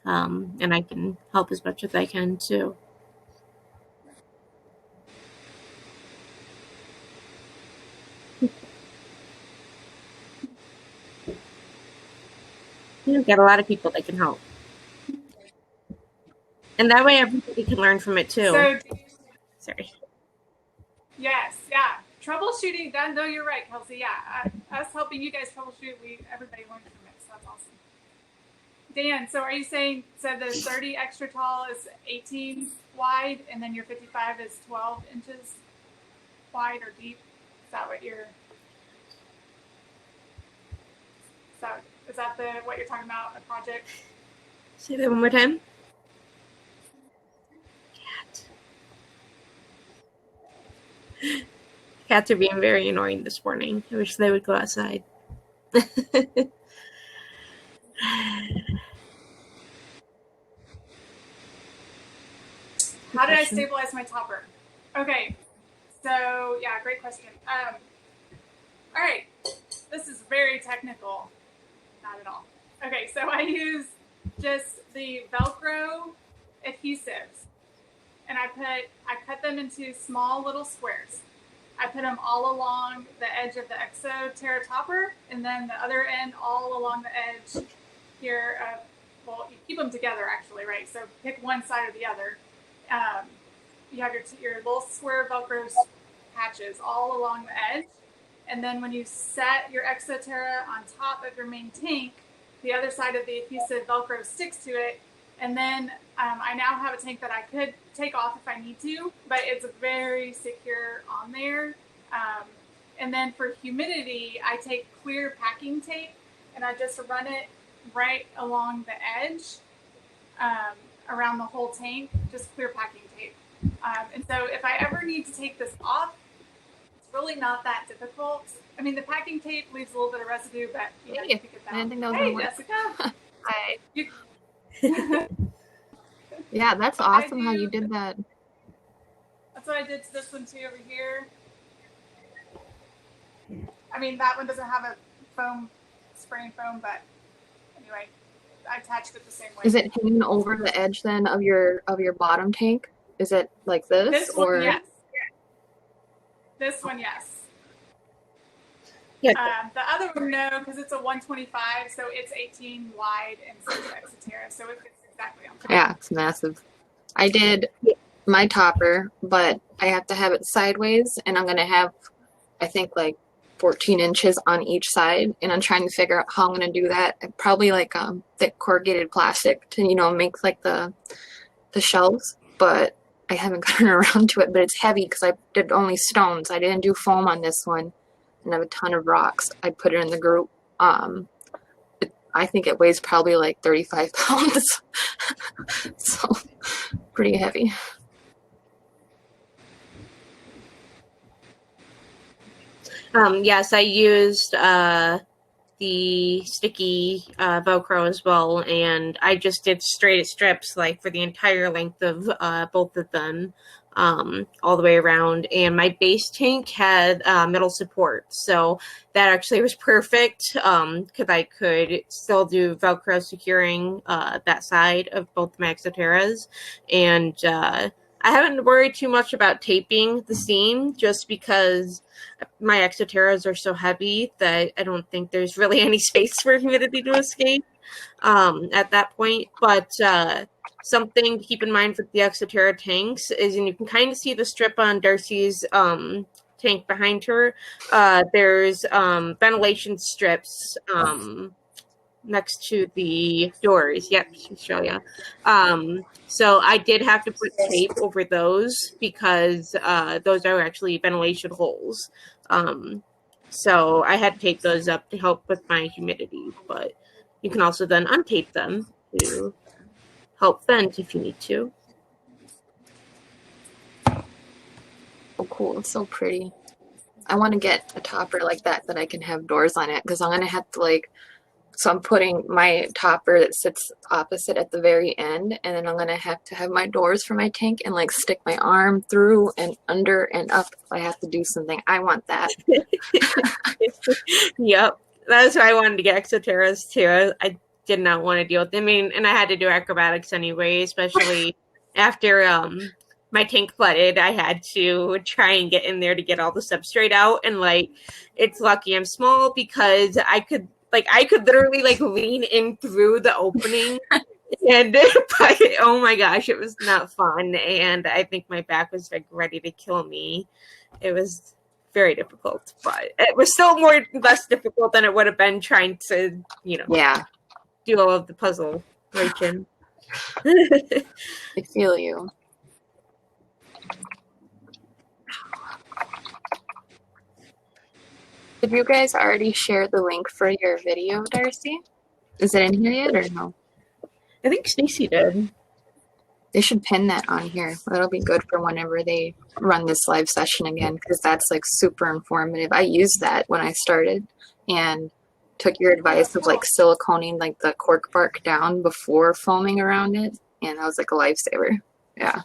and I can help as much as I can too. You've got a lot of people that can help. And that way everybody can learn from it too. So, Sorry. yes, yeah. Troubleshooting, no, you're right, Kelsey. Yeah, us helping you guys troubleshoot, everybody learned from it, so that's awesome. Dan, so are you saying, so the 30 extra tall is 18 wide, and then your 55 is 12 inches wide or deep? Is that what you're, is that what you're talking about, a project? Say that one more time. Cats are being very annoying this morning. I wish they would go outside. How did I stabilize my topper? Okay, so yeah, great question. All right, this is very technical. Not at all. Okay, so I use just the Velcro adhesives, and I cut them into small little squares. I put them all along the edge of the Exoterra topper, and then the other end all along the edge here. Well, you keep them together actually, right? So pick one side or the other. You have your little square Velcro patches all along the edge, and then when you set your Exoterra on top of your main tank, the other side of the adhesive Velcro sticks to it. And then I now have a tank that I could take off if I need to, but it's very secure on there. And then for humidity, I take clear packing tape and I just run it right along the edge around the whole tank, just clear packing tape. And so if I ever need to take this off, it's really not that difficult. I mean, the packing tape leaves a little bit of residue, but you know, you pick it down. I didn't think that was Hey, gonna work. Jessica. Hi. You, Yeah, that's awesome how you did that. That's what I did to this one too over here. I mean, that one doesn't have a spraying foam, but anyway, I attached it the same way. Is it hanging over the edge then of your bottom tank? Is it like this, This or one, yes. This one, yes. Yeah. The other one, no, because it's a 125, so it's 18 wide and 6 Exoterra, so it fits exactly on top. yeah, it's massive. I did my topper, but I have to have it sideways, and I'm gonna have, I think, like 14 inches on each side, and I'm trying to figure out how I'm gonna do that. Probably like thick corrugated plastic to make like the shelves, but I haven't gotten around to it. But it's heavy because I did only stones. I didn't do foam on this one, and I have a ton of rocks. I put it in the group. I think it weighs probably like 35 pounds, so pretty heavy. Yes, I used the sticky Velcro as well, and I just did straight strips like for the entire length of both of them, all the way around. And my base tank had metal support, so that actually was perfect because I could still do Velcro securing that side of both my Exoterras. And I haven't worried too much about taping the seam just because my Exoterras are so heavy that I don't think there's really any space for humidity to escape at that point. But something to keep in mind with the Exoterra tanks is, and you can kind of see the strip on Darcy's tank behind her, there's ventilation strips next to the doors. Yep, Australia. So I did have to put tape over those because those are actually ventilation holes. So I had to tape those up to help with my humidity, but you can also then untape them to help vent if you need to. Oh, cool. It's so pretty. I want to get a topper like that I can have doors on it, because I'm going to have to so I'm putting my topper that sits opposite at the very end, and then I'm going to have my doors for my tank and stick my arm through and under and up if I have to do something. I want that. Yep. That's why I wanted to get Exoterras too. I did not want to deal with them. I mean, and I had to do acrobatics anyway, especially after my tank flooded. I had to try and get in there to get all the substrate out. And it's lucky I'm small because I could literally lean in through the opening. And but, oh my gosh, it was not fun. And I think my back was ready to kill me. It was very difficult, but it was still less difficult than it would have been trying to, do all of the puzzle region. I feel you. Did you guys already share the link for your video, Darcy? Is it in here yet or no? I think Stacy did. They should pin that on here. That'll be good for whenever they run this live session again, because that's super informative. I used that when I started and took your advice of siliconing the cork bark down before foaming around it, and that was a lifesaver. Yeah.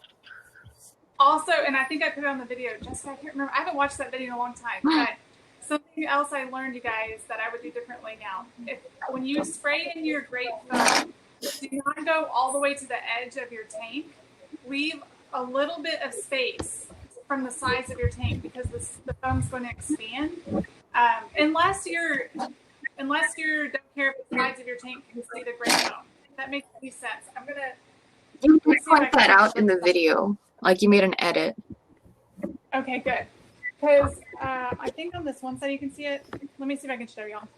Also, and I think I put it on the video, Jessica, I can't remember. I haven't watched that video in a long time, but something else I learned, you guys, that I would do differently now. When you spray in your grape foam, do not go all the way to the edge of your tank. Leave a little bit of space from the sides of your tank because the foam's going to expand. Unless you don't care if the sides of your tank can see the grape foam. If that makes any sense. I'm going to... You point that out in the video. You made an edit. Okay, good. Because I think on this one side you can see it. Let me see if I can show y'all.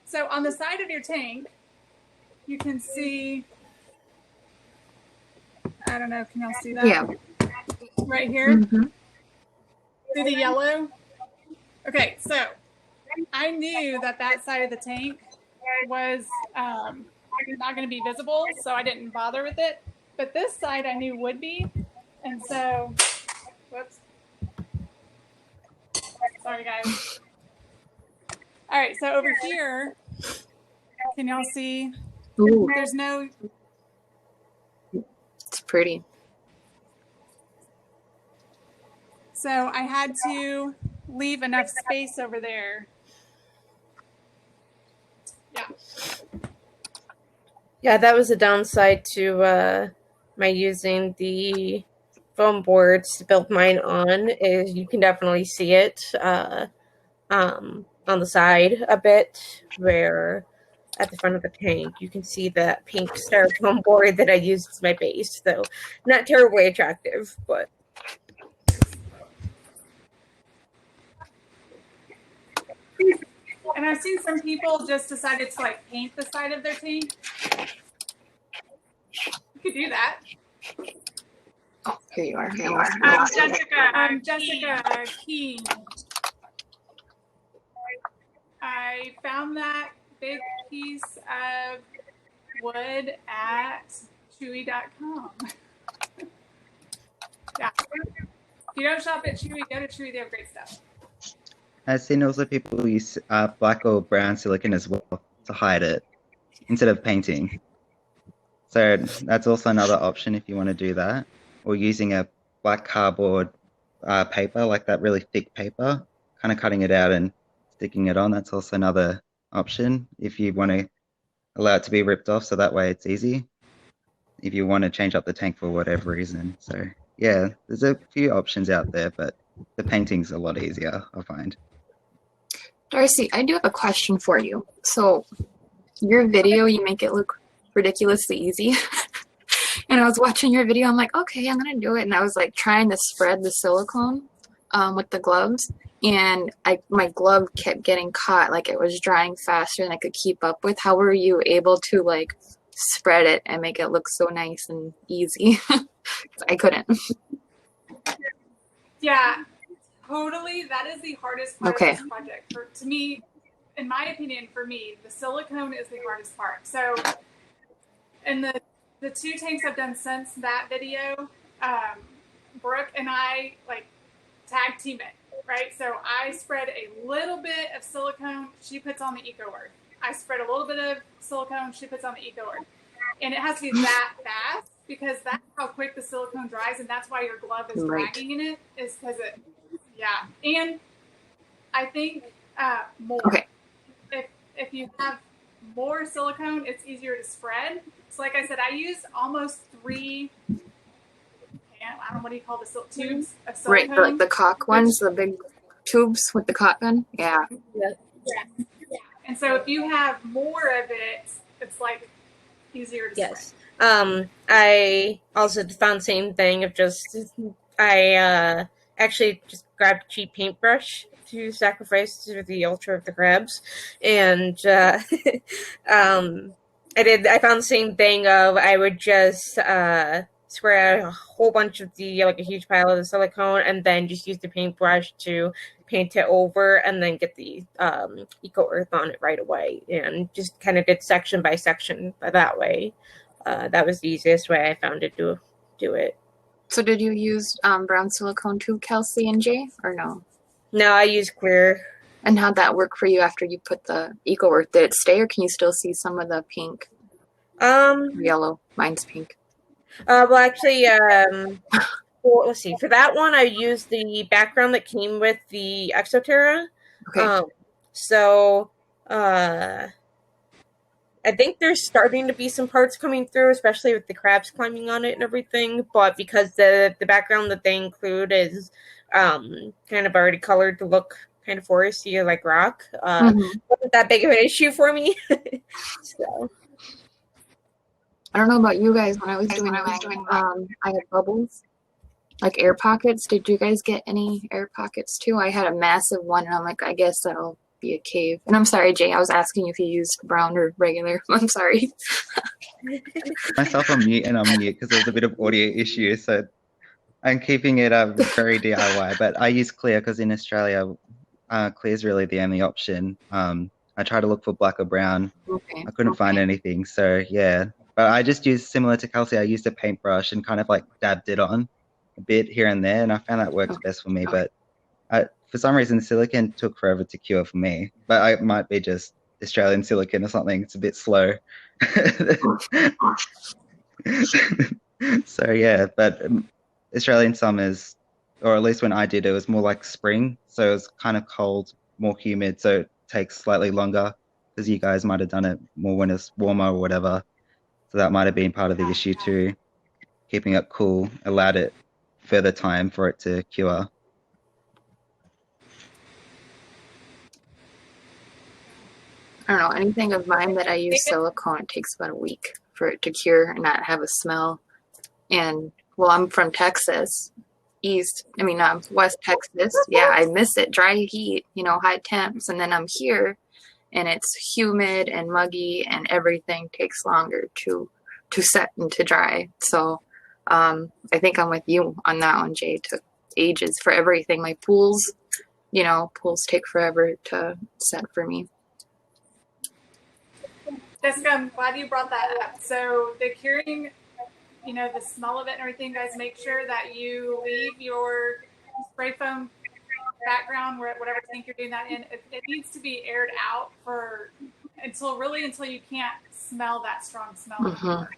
So on the side of your tank, you can see, I don't know, can y'all see that? Yeah. Right here? Mm-hmm. See the yellow? Okay, so I knew that side of the tank was not going to be visible, so I didn't bother with it. But this side I knew would be, and so, whoops. Sorry, guys. All right, so over here, can y'all see? Ooh. There's no... It's pretty. So I had to leave enough space over there. Yeah. Yeah, that was a downside to my using the foam boards to build mine on, is you can definitely see it on the side a bit, where at the front of the tank you can see that pink styrofoam board that I used as my base. So not terribly attractive, but and I've seen some people just decided to paint the side of their tank. You could do that. Oh, here you are. Jessica Keen. I found that big piece of wood at Chewy.com. Yeah. If you don't shop at Chewy, go to Chewy. They have great stuff. I've seen also people use black or brown silicone as well to hide it instead of painting. So that's also another option if you want to do that, or using a black cardboard paper, like that really thick paper, kind of cutting it out and sticking it on. That's also another option if you want to allow it to be ripped off, so that way it's easy if you want to change up the tank for whatever reason. So yeah, there's a few options out there, but the painting's a lot easier, I find. Darcy, I do have a question for you. So your video, you make it look ridiculously easy. And I was watching your video, I'm like, okay, I'm gonna do it. And I was like trying to spread the silicone with the gloves, and my glove kept getting caught, like it was drying faster than I could keep up with. How were you able to like spread it and make it look so nice and easy? I couldn't. Yeah, totally. That is the hardest part Okay. of this project. To me, in my opinion, for me, the silicone is the hardest part. So, in the two tanks I've done since that video, Brooke and I like tag team it, right? So I spread a little bit of silicone, she puts on the Eco Earth. I spread a little bit of silicone, she puts on the Eco Earth. And it has to be that fast because that's how quick the silicone dries, and that's why your glove is dragging in it, is because it, yeah. And I think more. Okay. If you have more silicone, it's easier to spread. So like I said, I used almost 3, I don't know, what do you call the tubes of silicone? Right, like the caulk ones, the big tubes with the caulk gun. Yeah. Yeah. And so if you have more of it, it's like easier to Yes. I also found the same thing of just, I actually just grabbed a cheap paintbrush to sacrifice to the altar of the crabs. And I found the same thing of, I would just spread out a whole bunch of like a huge pile of the silicone, and then just use the paintbrush to paint it over, and then get the Eco Earth on it right away, and just kind of did section by section that way. That was the easiest way I found to do it. So did you use brown silicone too, Kelsey and Jay, or no? No, I use clear. And how'd that work for you after you put the Eco Earth? Did it stay, or can you still see some of the pink? Yellow. Mine's pink. Well, actually, well, let's see. For that one, I used the background that came with the Exoterra. Okay. So, I think there's starting to be some parts coming through, especially with the crabs climbing on it and everything. But because the background that they include is kind of already colored to look kind of foresty, like rock, wasn't that big of an issue for me. So. I don't know about you guys. When I was doing I had bubbles, like air pockets. Did you guys get any air pockets too? I had a massive one, and I'm like, I guess that'll be a cave. And I'm sorry, Jay, I was asking if you used brown or regular. I'm sorry. Myself on mute and unmute because there's a bit of audio issue, so I'm keeping it very DIY. But I use clear because in Australia, clear is really the only option. I tried to look for black or brown. Okay. I couldn't find anything, so yeah. But I just used, similar to Kelsey, I used a paintbrush and kind of like dabbed it on a bit here and there, and I found that works best for me. But for some reason, silicone took forever to cure for me. But it might be just Australian silicone or something. It's a bit slow. So yeah, but Australian summers, or at least when I did, it was more like spring. So it was kind of cold, more humid, so it takes slightly longer because you guys might have done it more when it's warmer or whatever. So that might have been part of the issue too. Keeping it cool allowed it further time for it to cure. I don't know, anything of mine that I use silicone, it takes about a week for it to cure and not have a smell. And well, I'm from Texas, West Texas. Yeah, I miss it. Dry heat, high temps. And then I'm here and it's humid and muggy and everything takes longer to set and to dry. So I think I'm with you on that one, Jay. It took ages for everything. My pools take forever to set for me. Jessica, I'm glad you brought that up. So the curing, the smell of it and everything, guys, make sure that you leave your spray foam background, whatever tank you're doing that in, it needs to be aired out until you can't smell that strong smell anymore.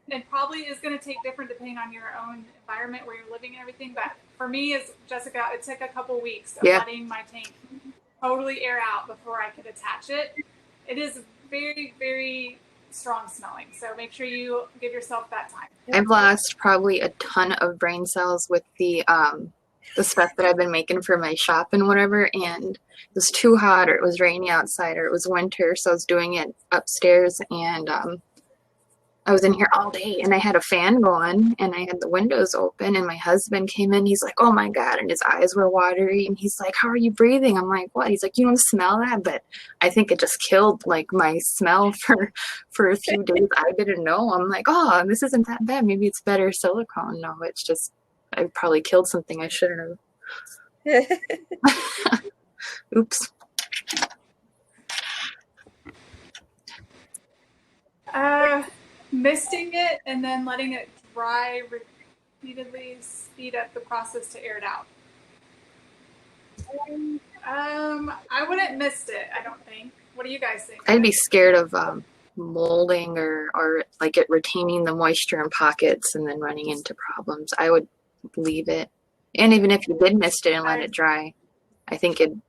It probably is going to take different depending on your own environment where you're living and everything. But for me, as Jessica, it took a couple weeks of letting my tank totally air out before I could attach it. It is very, very strong smelling. So make sure you give yourself that time. I've lost probably a ton of brain cells with the stuff that I've been making for my shop and whatever, and it was too hot, or it was rainy outside, or it was winter, so I was doing it upstairs, and I was in here all day, and I had a fan going, and I had the windows open, and my husband came in. He's like, oh my God, and his eyes were watery, and he's like, how are you breathing? I'm like, what? He's like, you don't smell that? But I think it just killed like my smell for a few days. I didn't know. I'm like, oh, this isn't that bad. Maybe it's better silicone. No, it's just, I probably killed something I shouldn't have. Oops. Misting it and then letting it dry repeatedly speed up the process to air it out. I wouldn't mist it, I don't think. What do you guys think? I'd be scared of molding or like it retaining the moisture in pockets and then running into problems. I would leave it. And even if you did mist it and let it dry, I think it'd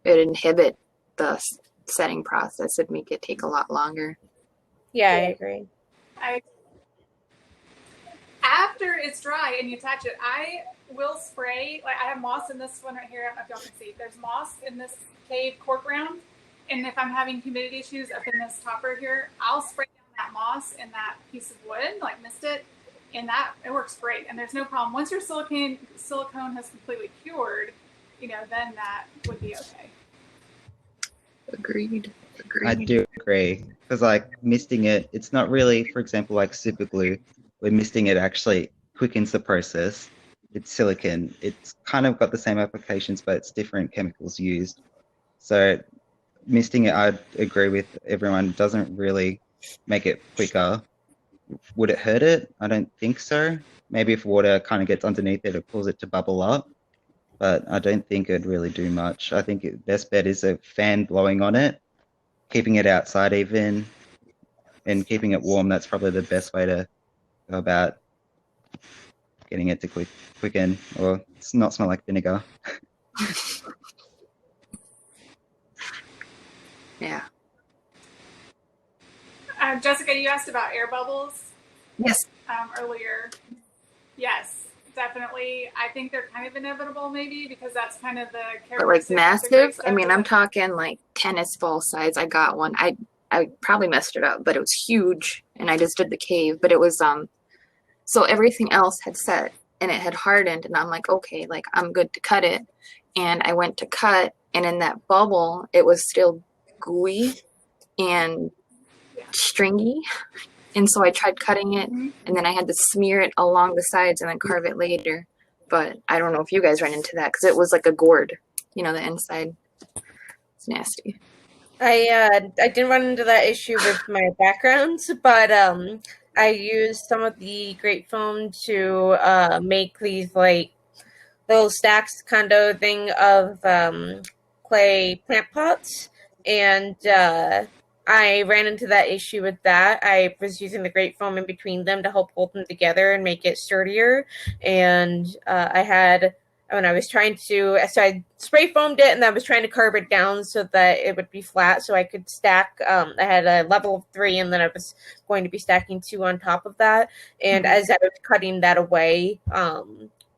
inhibit the setting process. It'd make it take a lot longer. Yeah, I agree. After it's dry and you attach it, I will spray. Like I have moss in this one right here. I don't know if y'all can see. There's moss in this cave cork round, and if I'm having humidity issues up in this topper here, I'll spray down that moss in that piece of wood, like mist it, and that it works great. And there's no problem. Once your silicone has completely cured, then that would be okay. Agreed. I do agree, because like misting it, it's not really, for example, like super glue, where misting it actually quickens the process. It's silicon. It's kind of got the same applications, but it's different chemicals used. So misting it, I agree with everyone, doesn't really make it quicker. Would it hurt it? I don't think so. Maybe if water kind of gets underneath it, it pulls it to bubble up, but I don't think it'd really do much. I think best bet is a fan blowing on it, keeping it outside even, and keeping it warm. That's probably the best way to go about getting it to quicken or not smell like vinegar. Yeah. Jessica, you asked about air bubbles. Yes. Earlier. Yes, definitely. I think they're kind of inevitable, maybe, because that's kind of the characteristic. But like massive? I mean, I'm talking like tennis ball size. I got one. I probably messed it up, but it was huge, and I just did the cave. But it was so everything else had set and it had hardened, and I'm like, okay, like I'm good to cut it. And I went to cut, and in that bubble, it was still gooey and stringy. And so I tried cutting it, and then I had to smear it along the sides and then carve it later. But I don't know if you guys ran into that, because it was like a gourd, the inside. It's nasty. I didn't run into that issue with my backgrounds, but I used some of the grape foam to make these like little stacks kind of thing of clay plant pots, and I ran into that issue with that. I was using the grape foam in between them to help hold them together and make it sturdier. And I spray foamed it, and I was trying to carve it down so that it would be flat so I could stack. I had a level of 3, and then I was going to be stacking 2 on top of that. And as I was cutting that away,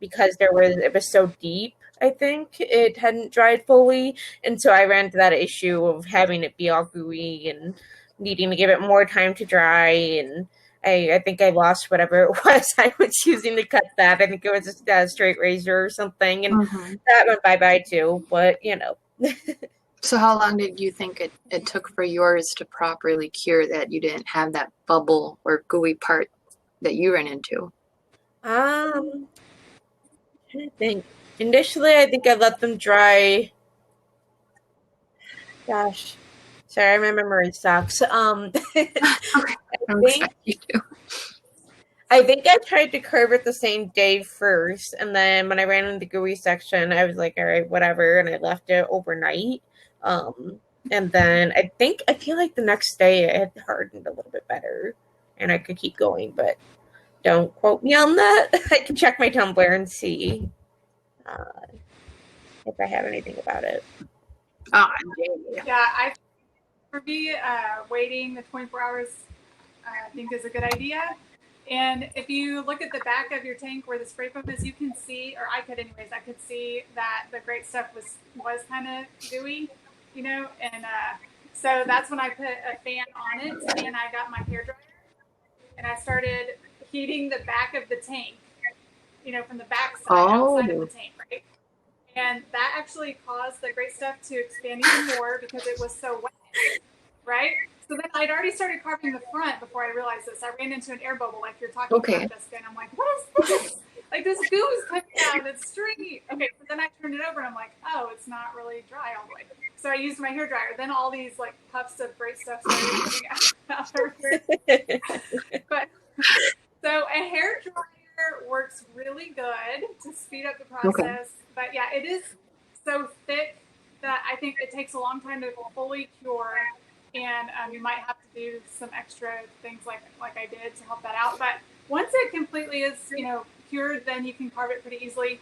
because it was so deep, I think it hadn't dried fully, and so I ran into that issue of having it be all gooey and needing to give it more time to dry. And I think I lost whatever it was I was using to cut that. I think it was just a straight razor or something, and that went bye-bye too. But So how long did you think it took for yours to properly cure that you didn't have that bubble or gooey part that you ran into? I think initially, I think I let them dry. Gosh, sorry, my memory sucks. I I think I tried to curve it the same day first, and then when I ran in the gooey section, I was like, all right, whatever, and I left it overnight. And then I feel like the next day it had hardened a little bit better, and I could keep going, but don't quote me on that. I can check my Tumblr and see if I have anything about it. Oh, Yeah, for me, waiting the 24 hours, I think is a good idea. And if you look at the back of your tank where the spray foam is, you can see, or I could anyways, I could see that the great stuff was kind of gooey, you know, and so that's when I put a fan on it, and I got my hairdryer, and I started heating the back of the tank, you know, from the back side, outside of the tank, right? And that actually caused the great stuff to expand even more because it was so wet, right? So then I'd already started carving the front before I realized this. I ran into an air bubble like you're talking about, Jessica, and I'm like, what is this? Like this goo is coming out, it's stringy. Okay, so then I turned it over and I'm like, oh, it's not really dry all the way. So I used my hairdryer. Then all these like puffs of great stuff started coming out everywhere. But so a hair dryer works really good to speed up the process. Okay. But yeah, it is so thick that I think it takes a long time to fully cure, and you might have to do some extra things like I did to help that out. But once it completely is, you know, cured, then you can carve it pretty easily.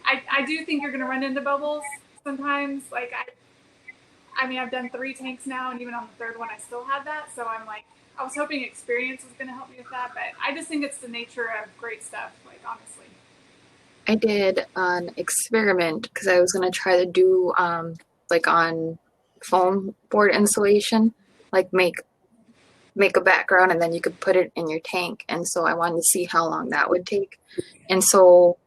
I do think you're going to run into bubbles sometimes. Like I mean, I've done 3 tanks now, and even on the 3rd one, I still had that. So I'm like, I was hoping experience was going to help me with that, but I just think it's the nature of great stuff, like honestly. I did an experiment because I was going to try to do like on foam board insulation, like make a background and then you could put it in your tank. And so I wanted to see how long that would take. And so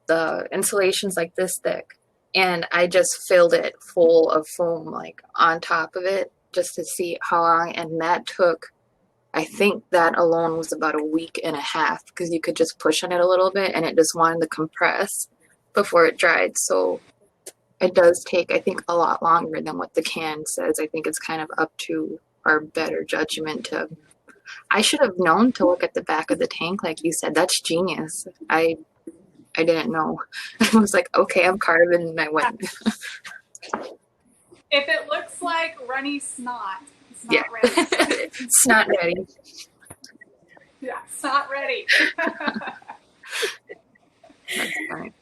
the insulation's like this thick, and I just filled it full of foam like on top of it just to see how long, and that took, I think that alone was about a week and a half because you could just push on it a little bit and it just wanted to compress before it dried. So it does take, I think, a lot longer than what the can says. I think it's kind of up to our better judgment to. I should have known to look at the back of the tank, like you said. That's genius. I didn't know. I was like, okay, I'm carving, and I went. If it looks like runny snot, it's not ready. It's not ready. Yeah, it's not ready. That's fine.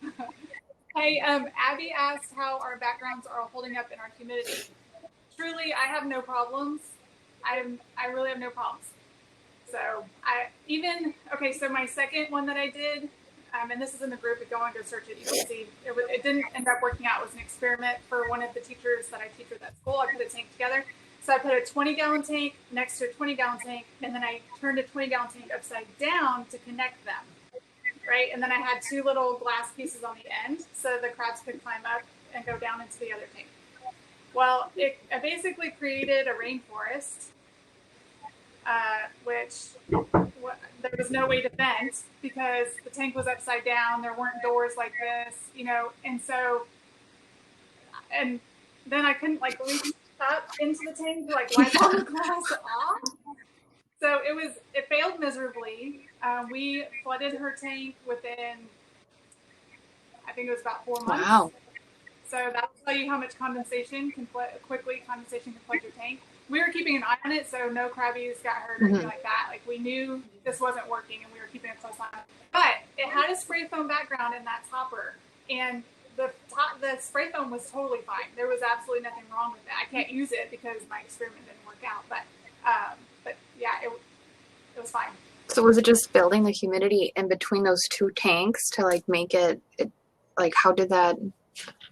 Hey, Abby asked how our backgrounds are holding up in our humidity. Truly, I have no problems. I really have no problems. So so my second one that I did, and this is in the group, if you want to go search it, you can see, it didn't end up working out. It was an experiment for one of the teachers that I teach with at school. I put a tank together. So I put a 20-gallon tank next to a 20-gallon tank, and then I turned a 20-gallon tank upside down to connect them, right? And then I had 2 little glass pieces on the end, so the crabs could climb up and go down into the other tank. Well, I basically created a rainforest, which there was no way to vent because the tank was upside down. There weren't doors like this, you know, and then I couldn't like reach up into the tank to like wipe all the glass off. So it failed miserably. We flooded her tank within, I think it was about 4 months. Wow. So that'll tell you how much condensation can flood your tank. We were keeping an eye on it, so no crabbies got hurt or anything like that. Like we knew this wasn't working, and we were keeping a close eye on it. But it had a spray foam background in that topper, and the spray foam was totally fine. There was absolutely nothing wrong with it. I can't use it because my experiment didn't work out, but yeah, it was fine. So was it just building the humidity in between those 2 tanks to like make it like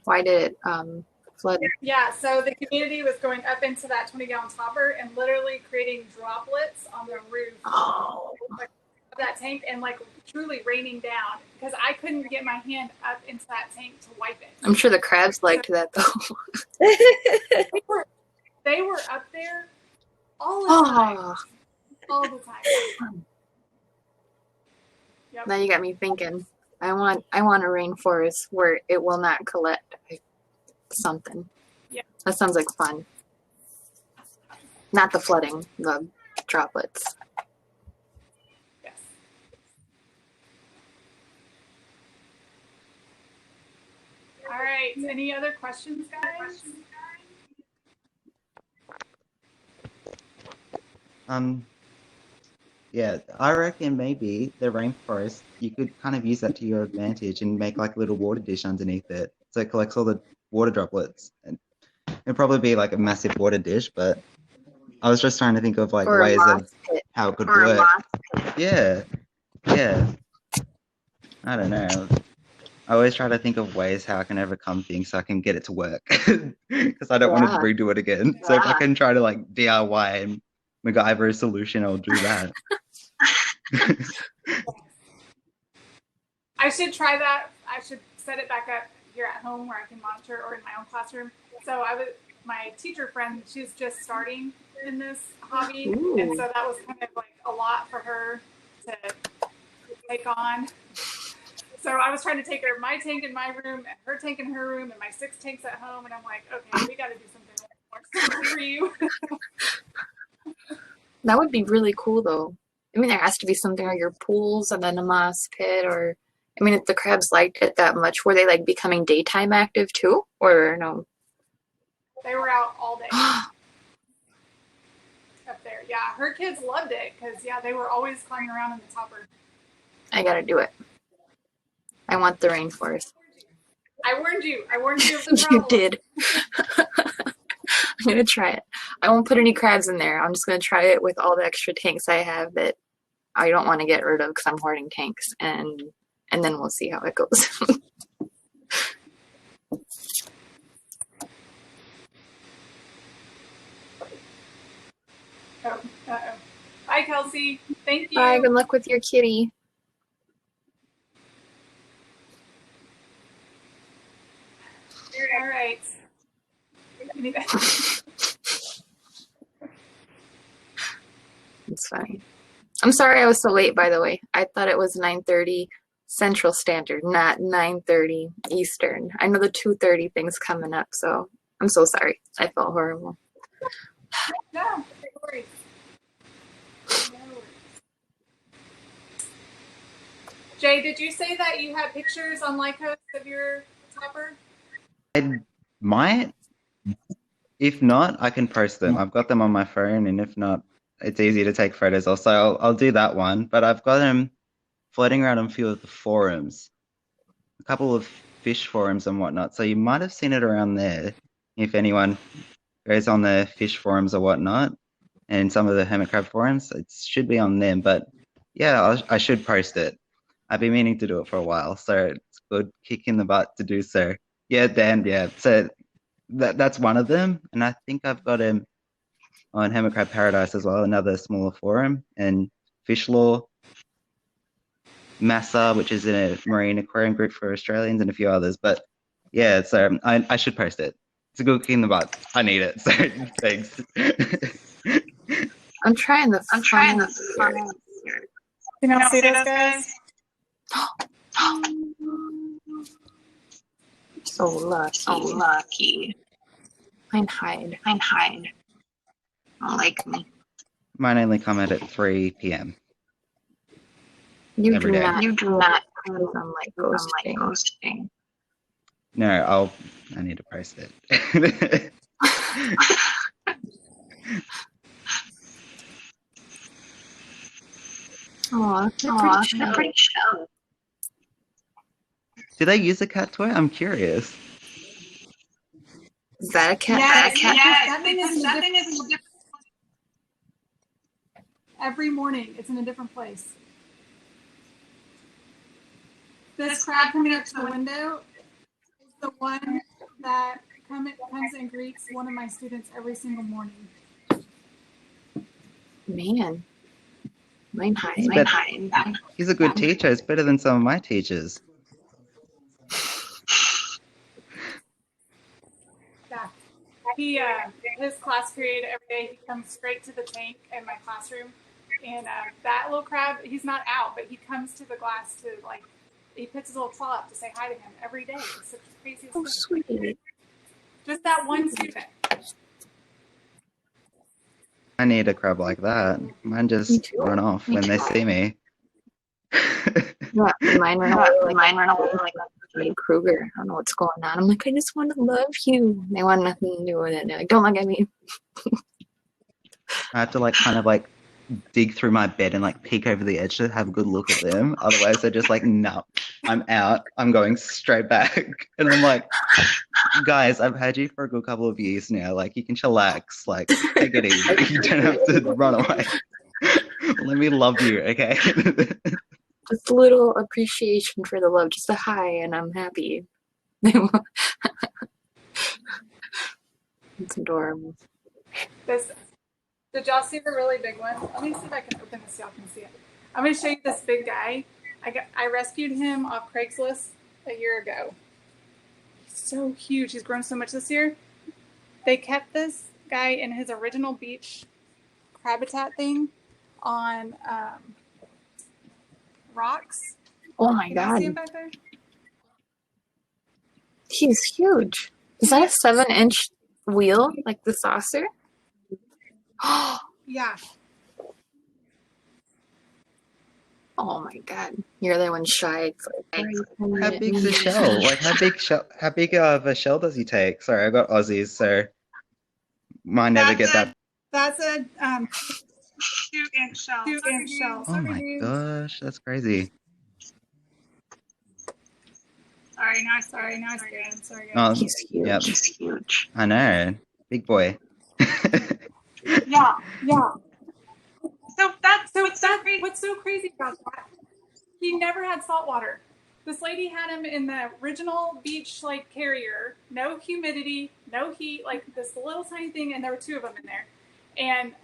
why did it flood? Yeah, so the humidity was going up into that 20-gallon topper and literally creating droplets on the roof of that tank and like truly raining down because I couldn't get my hand up into that tank to wipe it. I'm sure the crabs liked that though. They were up there all the time. All the time. Yep. Now you got me thinking. I want a rainforest where it will not collect something. Yeah. That sounds like fun. Not the flooding, the droplets. Yes. Any other questions, guys? Yeah, I reckon maybe the rainforest, you could kind of use that to your advantage and make like a little water dish underneath it. So it collects all the water droplets. And it'd probably be like a massive water dish, but I was just trying to think of like Or a ways moss of pit. how it could Or a work. moss Yeah, yeah. I don't know. I always try to think of ways how I can overcome things so I can get it to work. Because I don't want to Yeah. redo it again. So if I can try to like DIY and MacGyver a solution, I'll do that. I should try that. I should set it back up here at home where I can monitor, or in my own classroom. So my teacher friend, she's just starting in this hobby. Ooh. And so that was kind of like a lot for her to take on. So I was trying to take her my tank in my room and her tank in her room and my 6 tanks at home. And I'm like, okay, we got to do something more for you. That would be really cool, though. I mean, there has to be something like your pools and then a moss pit, or I mean, if the crabs liked it that much, were they like becoming daytime active too, or no? They were out all day up there. Yeah, her kids loved it because, yeah, they were always climbing around in the topper. I gotta do it. I want the rainforest. I warned you. I warned you of the You problem. did. I'm gonna try it. I won't put any crabs in there. I'm just gonna try it with all the extra tanks I have that I don't want to get rid of because I'm hoarding tanks, and then we'll see how it goes. Oh, uh-oh. Bye, Kelsey. Thank you. Bye. Good luck with your kitty. All right. It's funny. I'm sorry I was so late, by the way. I thought it was 9:30 Central Standard, not 9:30 Eastern. I know the 2:30 thing's coming up, so I'm so sorry. I felt horrible. No, no worries. No worries. Jay, did you say that you had pictures on Lycos of your topper? I might. If not, I can post them. I've got them on my phone, and if not, it's easy to take photos also. I'll do that one. But I've got them floating around on a few of the forums, a couple of fish forums and whatnot. So you might have seen it around there if anyone goes on the fish forums or whatnot, and some of the hermit crab forums. It should be on them. But yeah, I should post it. I've been meaning to do it for a while, so it's good kick in the butt to do so. Yeah, Dan. Yeah, so that's one of them, and I think I've got him on Hermit Crab Paradise as well, another smaller forum, and Fish Law, Massa, which is in a marine aquarium group for Australians, and a few others. But yeah, so I should post it. It's a good kick in the butt. I need it, so thanks. I'm trying the funnel. Can you see those guys? So lucky. Mine hide. Don't like me. Mine only come out at 3 p.m. You Every do day. not. I'm like ghosting. No, I need to post it. Aw, they're pretty shell. Do they use a cat toy? I'm curious. Is that a cat? Yes, That thing is in a thing is in a different. Every morning, it's in a different place. This crab coming up to the window is the one that comes and greets one of my students every single morning. Man. Mine hide. He's a good teacher. It's better than some of my teachers. Yeah. His class period every day, he comes straight to the tank in my classroom. And that little crab, he's not out, but he comes to the glass to, like, he puts his little claw up to say hi to him every day. It's such the craziest thing. Sweet. Just that one student. I need a crab like that. Mine just run off when they see me. Yeah, mine run away like Freddy Krueger. I don't know what's going on. I'm like, I just want to love you. They want nothing to do with it. They're like, don't look at me. I have to like kind of like dig through my bed and like peek over the edge to have a good look at them. Otherwise, they're just like, no, I'm out. I'm going straight back. And I'm like, guys, I've had you for a good couple of years now. Like, you can chillax. Like, take it easy. You don't have to run away. Let me love you, okay? Just a little appreciation for the love, just a hi, and I'm happy. It's adorable. Did y'all see the really big one? Let me see if I can open this so y'all can see it. I'm going to show you this big guy. I rescued him off Craigslist a year ago. He's so huge. He's grown so much this year. They kept this guy in his original beach habitat thing on rocks. Oh my Can you see him god. back there? He's huge. Is that a 7-inch wheel, like the saucer? Yeah. Oh my god. You're the one shy. It's like, How big's the shell? Like, how big of a shell does he take? Sorry, I got Aussies, so might never get that. That's a 2-inch shell. 2-inch shell. Oh my gosh, that's crazy. Sorry, now I Sorry, guys. Oh, He's huge. yep. He's huge. I know. Big boy. Yeah. So What's so crazy about that? He never had salt water. This lady had him in the original beach like carrier, no humidity, no heat, like this little tiny thing, and there were 2 of them in there. And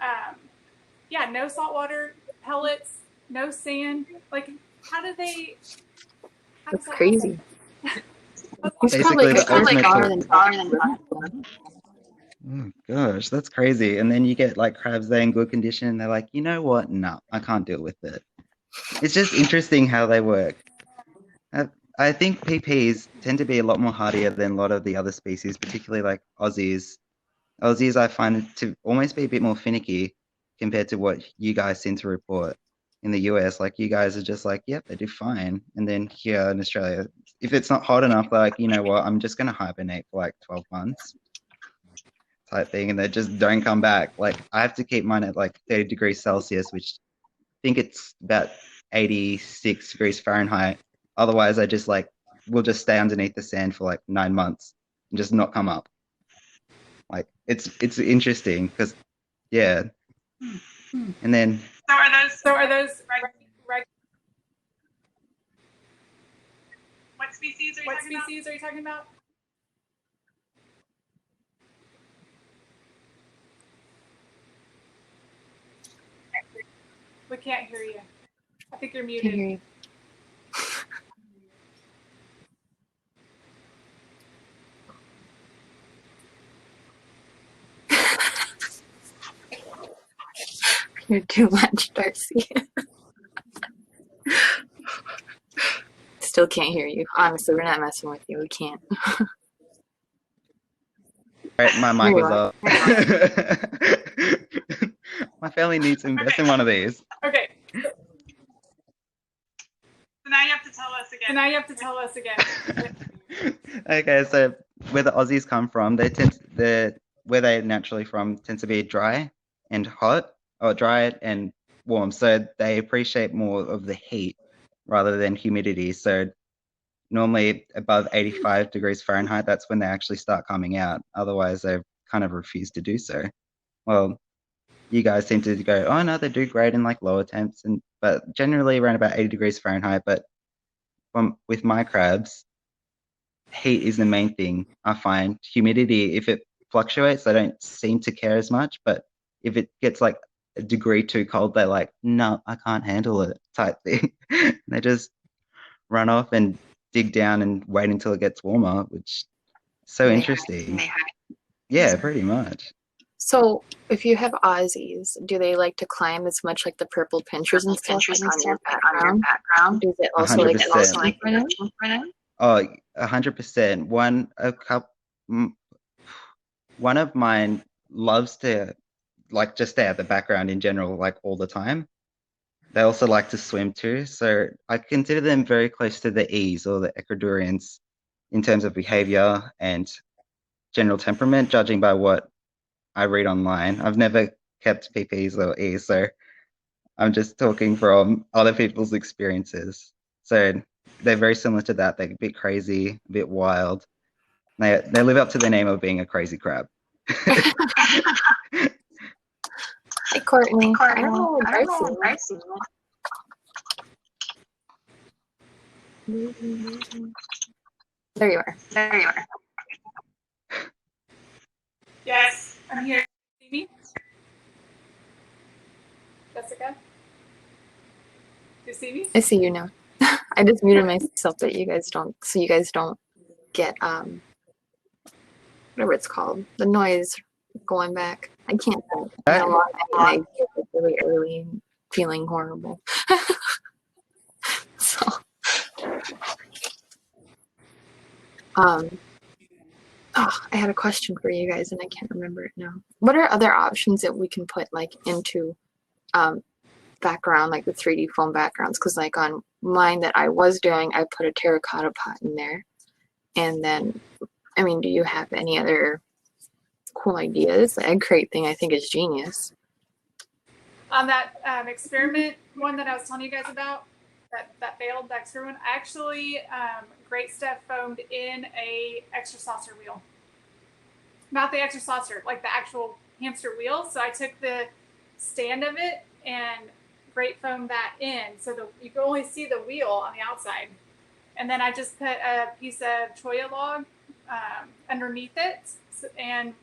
no salt water, pellets, no sand. Like, how do they? That's crazy. He's Basically, probably the ultimate taller than that. Oh gosh, that's crazy. And then you get like crabs there in good condition, and they're like, you know what? No, I can't deal with it. It's just interesting how they work. I think PPs tend to be a lot more hardier than a lot of the other species, particularly like Aussies. Aussies, I find to almost be a bit more finicky compared to what you guys seem to report in the US. Like, you guys are just like, yep, they do fine. And then here in Australia, if it's not hot enough, they're like, you know what? I'm just going to hibernate for like 12 months. Type thing, and they just don't come back. Like, I have to keep mine at like 30 degrees Celsius, which I think it's about 86 degrees Fahrenheit. Otherwise, I just like will just stay underneath the sand for like 9 months and just not come up. Like, it's interesting because, yeah. And then So are those what species are you talking about? We can't hear you. I think you're Can muted. hear you. You're too much, Darcy. Still can't hear you. Honestly, we're not messing with you. We can't. right, my mic You was are. off. My family needs to invest in one of these. Okay. So now you have to tell us again. Okay, so where the Aussies come from, where they're naturally from tends to be dry and hot, or dry and warm. So they appreciate more of the heat rather than humidity. So normally above 85 degrees Fahrenheit, that's when they actually start coming out. Otherwise, they kind of refuse to do so. Well, you guys seem to go, oh no, they do great in like lower temps, but generally around about 80 degrees Fahrenheit. But with my crabs, heat is the main thing. I find humidity, if it fluctuates, they don't seem to care as much. But if it gets like a degree too cold, they're like, no, I can't handle it type thing. They just run off and dig down and wait until it gets warmer, which is so interesting. Yeah, pretty much. So, if you have Aussies, do they like to climb as much like the purple pinchers and stuff like on your background? Does it also 100%. like for them? Oh, 100%. One of mine loves to like just stay at the background in general, like all the time. they also like to swim too. So I consider them very close to the E's or the Ecuadorians in terms of behavior and general temperament, judging by what I read online. I've never kept PPs or E's, so I'm just talking from other people's experiences. So they're very similar to that. They're a bit crazy, a bit wild. They live up to the name of being a crazy crab. Hi, Courtney. I don't know what Darcy is. There you are. Yes, I'm here. See me? Jessica? Do you see me? I see you now. I just muted myself so you guys don't get whatever it's called, the noise going back. I can't think. I had a lot of and I get up really early and feeling horrible. So I had a question for you guys and I can't remember it now. What are other options that we can put like into background, like the 3D foam backgrounds? Because like on mine that I was doing, I put a terracotta pot in there. And then, I mean, do you have any other cool ideas? The egg crate thing I think is genius. On that experiment one that I was telling you guys about, that failed, that experiment, I actually Great Stuff foamed in a extra saucer wheel. Not the extra saucer, like the actual hamster wheel. So I took the stand of it and Great foamed that in, so you can only see the wheel on the outside. And then I just put a piece of cholla log underneath it and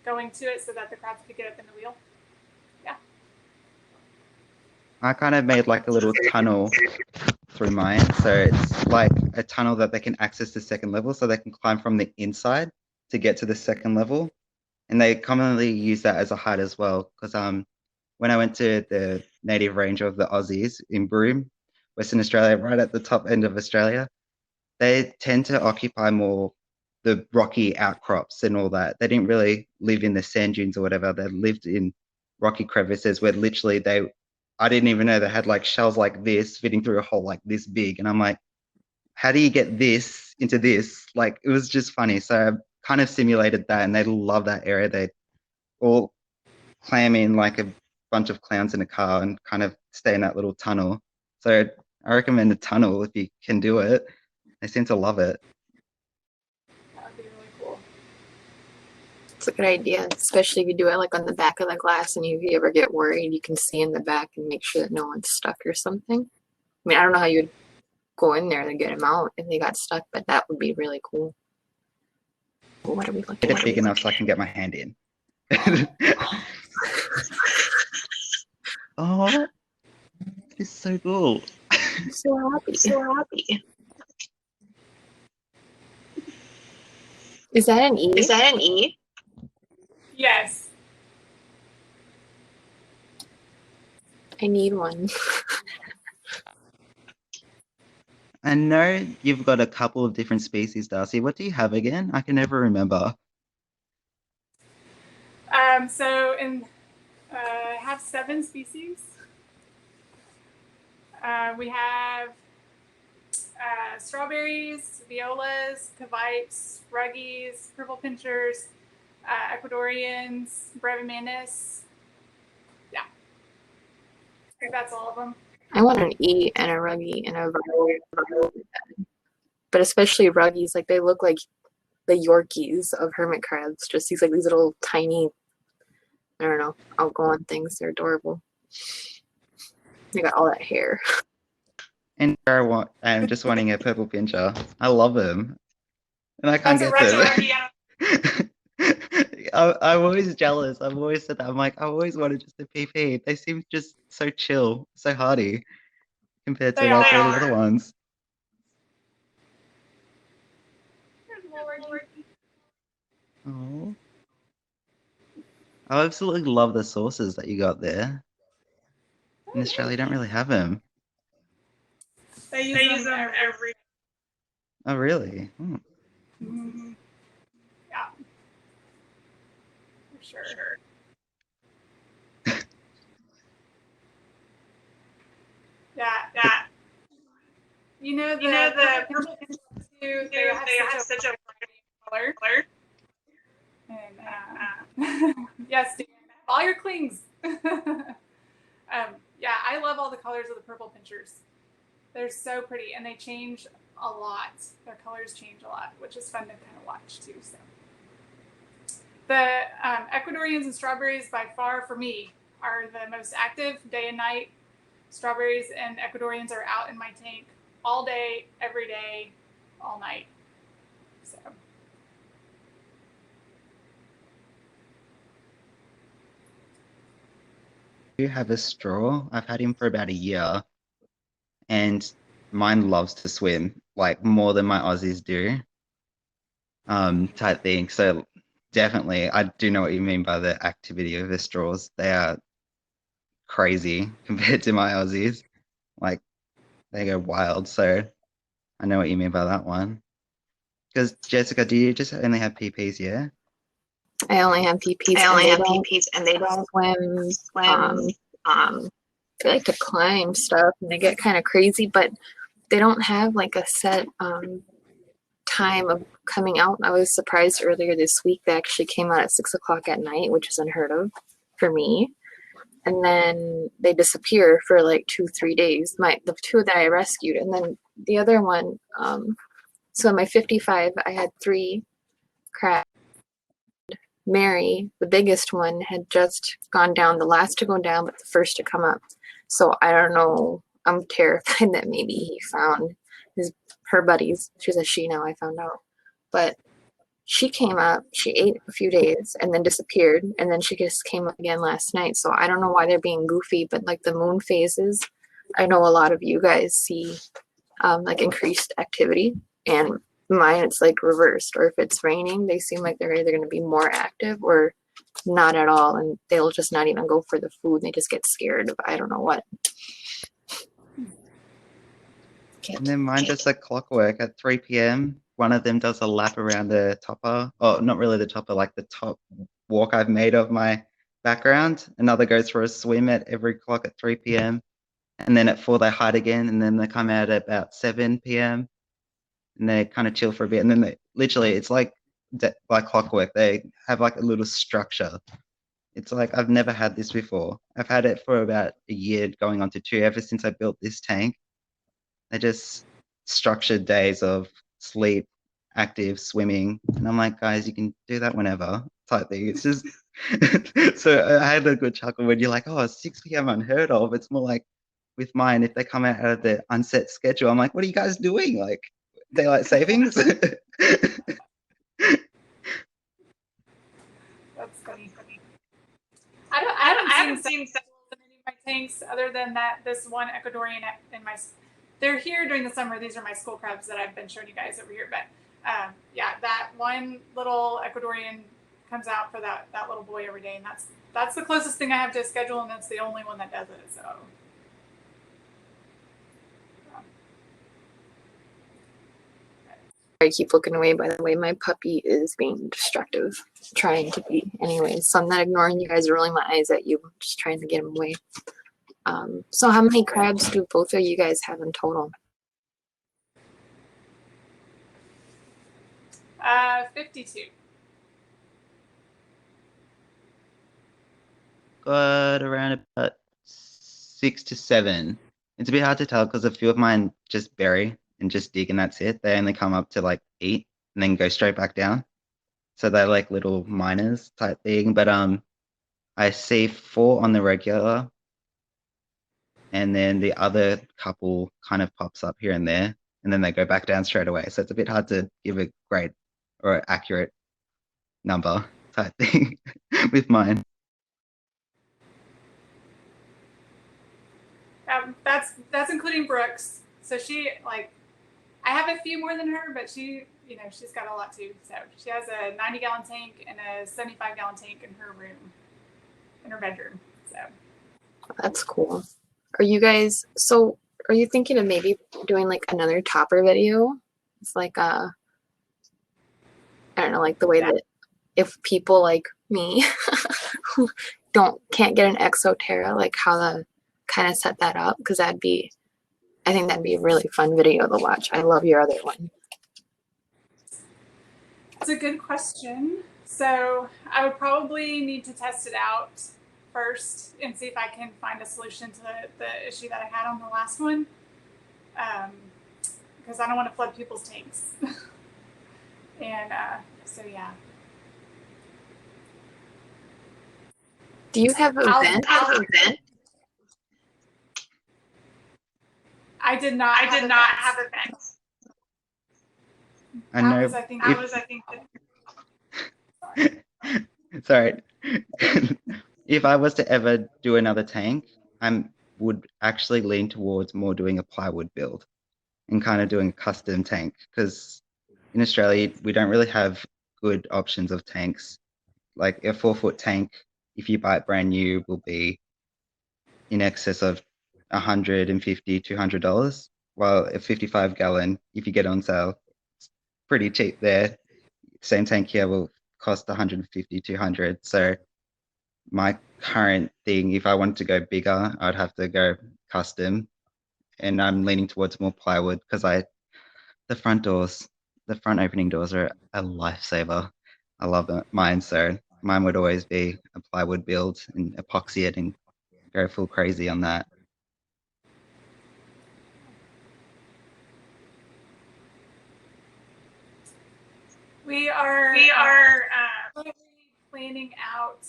going to it so that the crabs could get up in the wheel. Yeah. I kind of made like a little tunnel through mine. So it's like a tunnel that they can access the second level, so they can climb from the inside to get to the second level. And they commonly use that as a hide as well. Because when I went to the native range of the Aussies in Broome, Western Australia, right at the top end of Australia, they tend to occupy more the rocky outcrops and all that. They didn't really live in the sand dunes or whatever. They lived in rocky crevices where literally I didn't even know they had like shells like this fitting through a hole like this big. And I'm like, how do you get this into this? Like, it was just funny. So I kind of simulated that and they love that area. They all clam in like a bunch of clowns in a car and kind of stay in that little tunnel. So I recommend the tunnel if you can do it. They seem to love it. That would be really cool. It's a good idea, especially if you do it like on the back of the glass and if you ever get worried, you can see in the back and make sure that no one's stuck or something. I mean, I don't know how you'd go in there to get them out if they got stuck, but that would be really cool. What are we looking Get at? it big enough so I can get my hand in. Oh, it's so cool. I'm so happy. Is that an E? Yes. I need one. I know you've got a couple of different species, Darcy. What do you have again? I can never remember. So I have 7 species. We have strawberries, violas, cavites, ruggies, purple pinchers, Ecuadorians, brevimanus. Yeah. I think that's all of them. I want an E and a ruggy and a violet. But especially ruggies, like they look like the Yorkies of hermit crabs. Just these little tiny, I don't know, outgoing things. They're adorable. They got all that hair. And I'm just wanting a purple pincher. I love them. And I can't That's get them. I'm always jealous. I've always said that. I'm like, I always wanted just a PP. They seem just so chill, so hardy compared to like all the other ones. Oh, I absolutely love the sauces that you got there. In Australia, you don't really have them. They use them every. Oh, really? Hmm. Mm-hmm. Yeah. For sure. 。 . You know the purple pinchers too. They have such a bright color. And yes, Dan, all your clings. Yeah, I love all the colors of the purple pinchers. They're so pretty, and they change a lot. Their colors change a lot, which is fun to kind of watch too. So the Ecuadorians and strawberries, by far for me, are the most active day and night. Strawberries and Ecuadorians are out in my tank all day, every day, all night. So. Do you have a straw? I've had him for about a year, and mine loves to swim, like more than my Aussies do. Type thing. So definitely, I do know what you mean by the activity of the straws. They are crazy compared to my Aussies. Like they go wild. So I know what you mean by that one. Because Jessica, do you just only have PPs? Yeah. I only have PPs. And they don't swim. They like to climb stuff, and they get kind of crazy, but they don't have like a set time of coming out. I was surprised earlier this week they actually came out at 6 o'clock at night, which is unheard of for me. And then they disappear for like 2-3 days. The two that I rescued, and then the other one. So in my 55, I had 3 crabs. Mary, the biggest one, had just gone down, the last to go down, but the first to come up. So I don't know. I'm terrified that maybe he found her buddies. She's a she now, I found out. But she came up, she ate a few days and then disappeared. And then she just came up again last night. So I don't know why they're being goofy, but like the moon phases, I know a lot of you guys see like increased activity, and mine it's like reversed. Or if it's raining, they seem like they're either going to be more active or not at all, and they'll just not even go for the food. They just get scared of I don't know what. And then mine does like clockwork at 3 p.m. One of them does a lap around the topper. Oh, not really the topper, like the top walk I've made of my background. Another goes for a swim at every clock at 3 p.m. And then at 4 they hide again, and then they come out at about 7 p.m. and they kind of chill for a bit. And then they literally, it's like clockwork. They have like a little structure. It's like I've never had this before. I've had it for about a year going on to 2 ever since I built this tank. They're just structured days of sleep, active, swimming. And I'm like, guys, you can do that whenever type thing. It's just, so I had a good chuckle when you're like, oh, 6 p.m. unheard of. It's more like with mine, if they come out of the unset schedule, I'm like, what are you guys doing? Like daylight savings? That's funny. I haven't seen my tanks other than this one Ecuadorian in my. They're here during the summer. These are my skull crabs that I've been showing you guys over here. But yeah, that one little Ecuadorian comes out for that little boy every day, and that's the closest thing I have to a schedule, and that's the only one that does it. So. I keep looking away. By the way, my puppy is being destructive, trying to be. Anyways, so I'm not ignoring you guys, rolling my eyes at you, just trying to get him away. So how many crabs do both of you guys have in total? 52. Got around about 6 to 7. It's a bit hard to tell because a few of mine just bury and just dig and that's it. They only come up to like eat and then go straight back down. So they're like little miners type thing. But I see 4 on the regular. And then the other couple kind of pops up here and there, and then they go back down straight away. So it's a bit hard to give a great or accurate number type thing with mine. That's including Brooks. So she I have a few more than her, but she's got a lot too. So she has a 90-gallon tank and a 75-gallon tank in her room, in her bedroom. So that's cool. Are you thinking of maybe doing like another topper video? It's like I don't know, like the way that if people like me who can't get an Exoterra, like how to kind of set that up, because that'd be I think that'd be a really fun video to watch. I love your other one. That's a good question. So I would probably need to test it out first and see if I can find a solution to the issue that I had on the last one. Because I don't want to flood people's tanks. And so, yeah. Do you have a vent? I did not have a vent. I know. Sorry. If I was to ever do another tank, I would actually lean towards more doing a plywood build and kind of doing a custom tank, because in Australia we don't really have good options of tanks. Like a 4-foot tank, if you buy it brand new, will be in excess of $150, $200, while a 55-gallon, if you get on sale, it's pretty cheap there. Same tank here will cost $150, $200. So my current thing, if I wanted to go bigger, I'd have to go custom, and I'm leaning towards more plywood because the front opening doors are a lifesaver. I love mine, so mine would always be a plywood build and epoxy it and go full crazy on that. We are planning out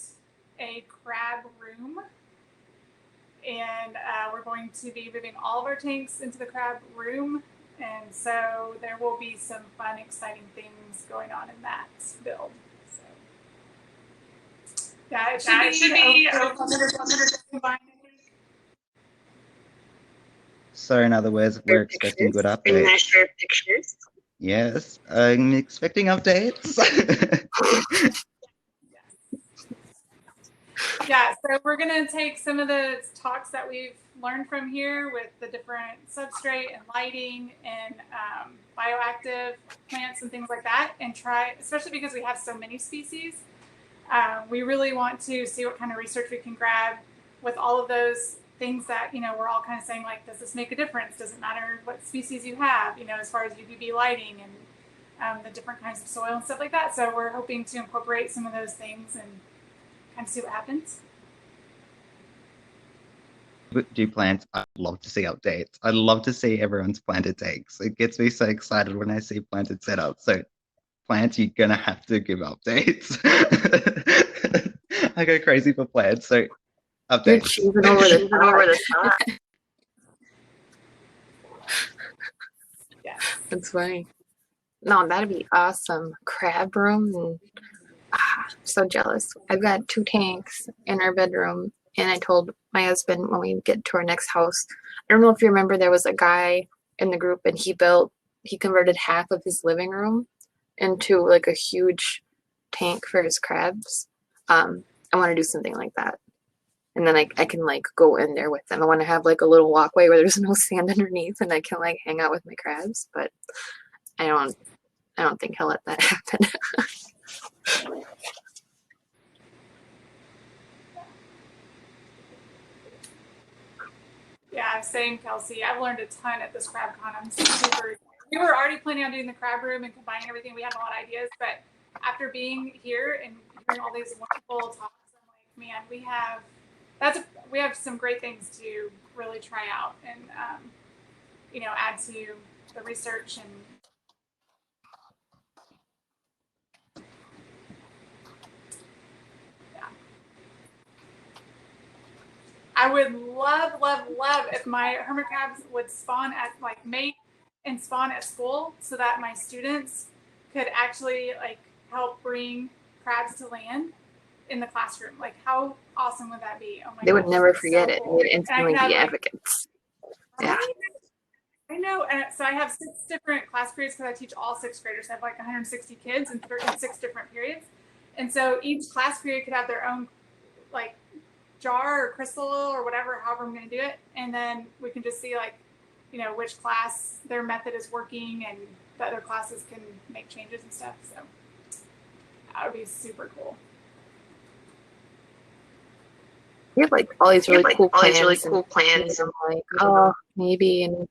a crab room, and we're going to be moving all of our tanks into the crab room, and so there will be some fun, exciting things going on in that build. So, yeah, it should be combined. So in other words, we're expecting good updates. Share pictures. Yes, I'm expecting updates. Yeah, so we're going to take some of the talks that we've learned from here with the different substrate and lighting and bioactive plants and things like that, and try, especially because we have so many species, we really want to see what kind of research we can grab with all of those things that, we're all kind of saying, like, does this make a difference? Does it matter what species you have, as far as UVB lighting and the different kinds of soil and stuff like that. So we're hoping to incorporate some of those things and kind of see what happens. Do plants? I'd love to see updates. I'd love to see everyone's planted tanks. It gets me so excited when I see planted setups. So plants, you're gonna have to give updates. I go crazy for plants. So updates. You're choosing over the top. Yeah, That's funny. No, that'd be awesome. Crab room. And, I'm so jealous. I've got 2 tanks in our bedroom, and I told my husband when we get to our next house, I don't know if you remember, there was a guy in the group, and he converted half of his living room into like a huge tank for his crabs. I want to do something like that. And then I can like go in there with them. I want to have like a little walkway where there's no sand underneath, and I can like hang out with my crabs, but I don't think he'll let that happen. Yeah, same, Kelsey. I've learned a ton at this crab con. I'm super. We were already planning on doing the crab room and combining everything. We had a lot of ideas, but after being here and hearing all these wonderful talks, I'm like, man, we have some great things to really try out and add to the research and. I would love, love, love if my hermit crabs would spawn at mate and spawn at school, so that my students could actually help bring crabs to land in the classroom. Like, how awesome would that be? Oh my They would gosh, never forget so it. cool. They would instantly be advocates. Yeah. I know. And so I have 6 different class periods because I teach all 6th graders. I have 160 kids in 6 different periods. And so each class period could have their own jar or crystal or whatever, however I'm going to do it. And then we can just see which class their method is working, and the other classes can make changes and stuff. So that would be super cool. You have all these really cool plans. I'm like, oh, maybe in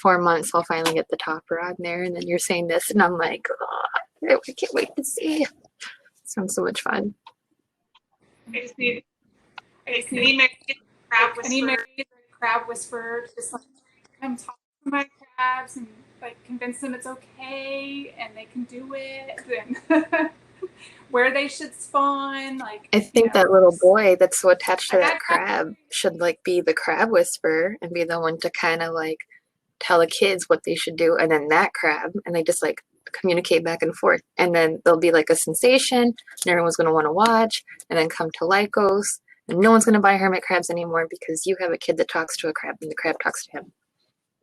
4 months, I'll finally get the topper on there. And then you're saying this, and I'm like, oh, I can't wait to see. Sounds so much fun. I just need crab whisperer to just like come talk to my crabs and like convince them it's okay and they can do it and where they should spawn. Like I think that little boy that's so attached to that crab should like be the crab whisperer and be the one to kind of like tell the kids what they should do, and then that crab, and they just like communicate back and forth, and then there'll be like a sensation, and everyone's going to want to watch, and then come to Lycos, and no one's going to buy hermit crabs anymore because you have a kid that talks to a crab and the crab talks to him.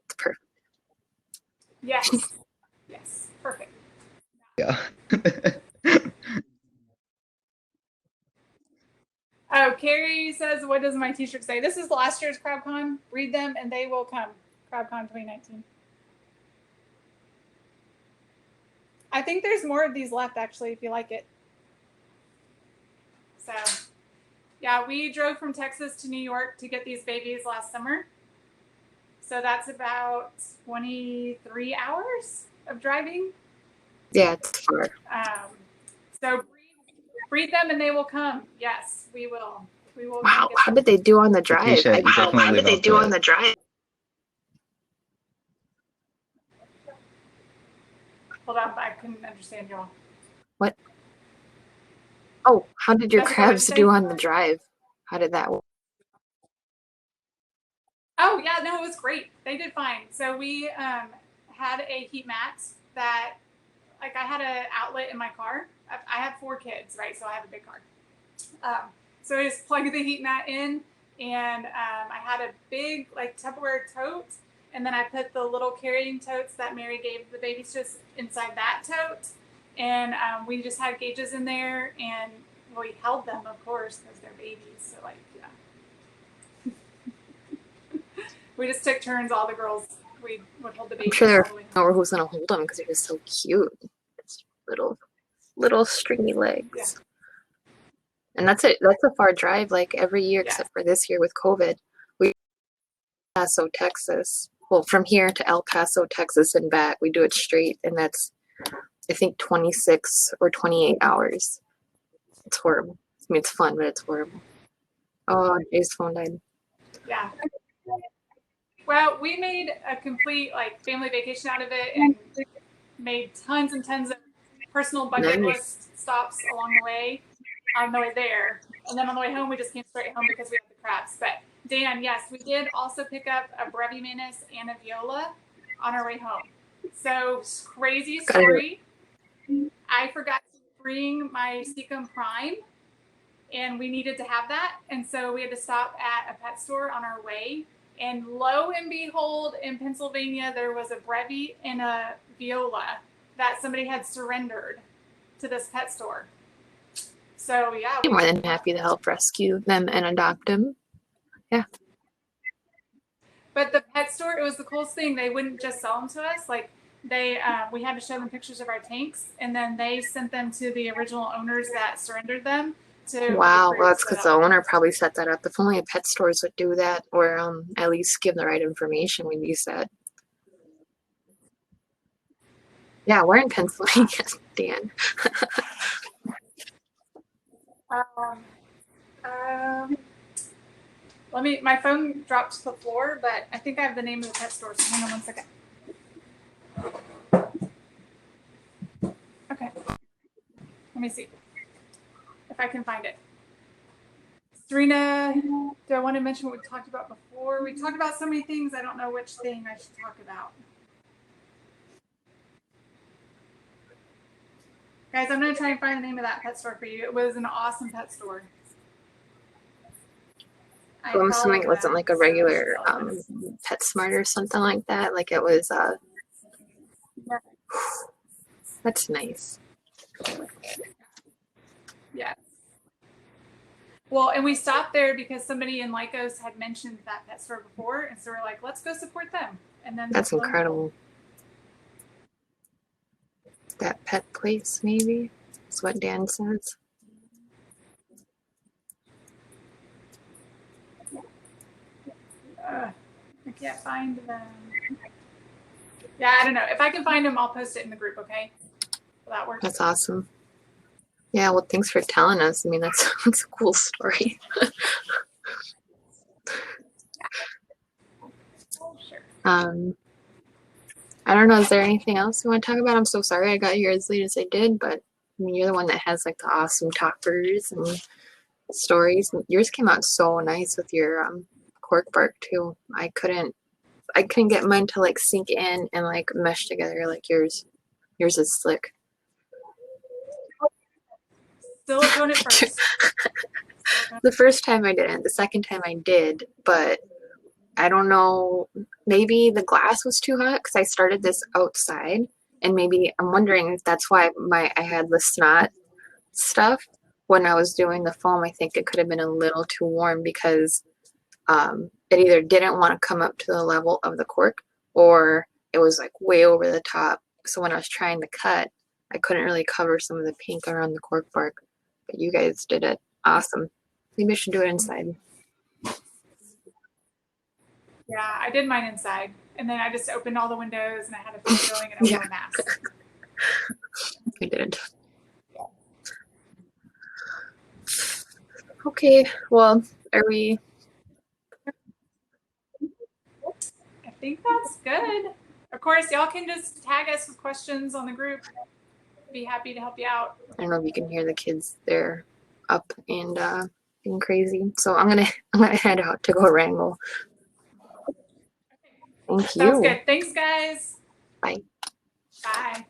It's perfect. Yes. Yes. Perfect. Yeah. Oh, Carrie says, what does my t-shirt say? This is last year's CrabCon. Read them and they will come. CrabCon 2019. I think there's more of these left, actually, if you like it. So, yeah, we drove from Texas to New York to get these babies last summer. So that's about 23 hours of driving. Yeah, it's far. So breed them and they will come. Yes, we will. We will. Wow, how did they do on the drive? How did they do on the drive? Hold on, I couldn't understand y'all. What? Oh, how did your crabs do on the drive? How did that work? Oh, yeah, no, it was great. They did fine. So we had a heat mat that, like, I had an outlet in my car. I have 4 kids, right? So I have a big car. So I just plugged the heat mat in, and I had a big, like, Tupperware tote, and then I put the little carrying totes that Mary gave the babies just inside that tote, and we just had gauges in there, and we held them, of course, because they're babies. So, like, yeah. We just took turns, all the girls. We would hold the babies. I'm sure there know who's going to hold them because they're just so cute. It's little stringy legs. Yeah. And that's it. That's a far drive, like every year except for this year with COVID. We El Paso, Texas. Well, from here to El Paso, Texas and back, we do it straight, and that's, I think, 26 or 28 hours. It's horrible. I mean, it's fun, but it's horrible. Oh, Jay's phone died. Yeah. Well, we made a complete like family vacation out of it and made tons and tons of personal bucket list stops along the way on the way there. And then on the way home, we just came straight home because we had the crabs. But Dan, yes, we did also pick up a Brevimanus and a Viola on our way home. So crazy story. I forgot to bring my Seacom Prime, and we needed to have that. And so we had to stop at a pet store on our way. And lo and behold, in Pennsylvania, there was a Brevi and a Viola that somebody had surrendered to this pet store. So, yeah. I'm more than happy to help rescue them and adopt them. Yeah. But the pet store, it was the coolest thing. They wouldn't just sell them to us. Like, we had to show them pictures of our tanks, and then they sent them to the original owners that surrendered them. Wow, well, that's because the owner probably set that up. If only pet stores would do that, or at least give the right information when you said. Yeah, we're in Pennsylvania, Dan. My phone dropped to the floor, but I think I have the name of the pet store, so hang on 1 second. Okay. Let me see if I can find it. Serena, do I want to mention what we talked about before? We talked about so many things. I don't know which thing I should talk about. Guys, I'm going to try and find the name of that pet store for you. It was an awesome pet store. I'm assuming it wasn't like a regular PetSmart or something like that. Like it was, that's nice. Yeah. Well, and we stopped there because somebody in Lycos had mentioned that pet store before. And so we're like, let's go support them. And then that's incredible. That pet place, maybe, is what Dan says. I can't find them. Yeah, I don't know. If I can find them, I'll post it in the group, okay? Will that work? That's awesome. Yeah, well, thanks for telling us. I mean, that's a cool story. Sure. I don't know. Is there anything else you want to talk about? I'm so sorry I got here as late as I did, but I mean, you're the one that has like the awesome toppers and stories. Yours came out so nice with your cork bark too. I couldn't get mine to like sink in and like mesh together like yours. Yours is slick. Still doing it first. The first time I didn't. The second time I did, but I don't know. Maybe the glass was too hot because I started this outside, and maybe I'm wondering if that's why I had the snot stuff when I was doing the foam. I think it could have been a little too warm because it either didn't want to come up to the level of the cork or it was like way over the top. So when I was trying to cut, I couldn't really cover some of the pink around the cork bark. But you guys did it awesome. Maybe I should do it inside. Yeah, I did mine inside. And then I just opened all the windows and I had a fan going and I wore a mask. I did. Okay, well, are we? I think that's good. Of course, y'all can just tag us with questions on the group. Be happy to help you out. I don't know if you can hear the kids. They're up and being crazy. So I'm gonna head out to go wrangle. Thank you. Sounds good. Thanks, guys. Bye. Bye.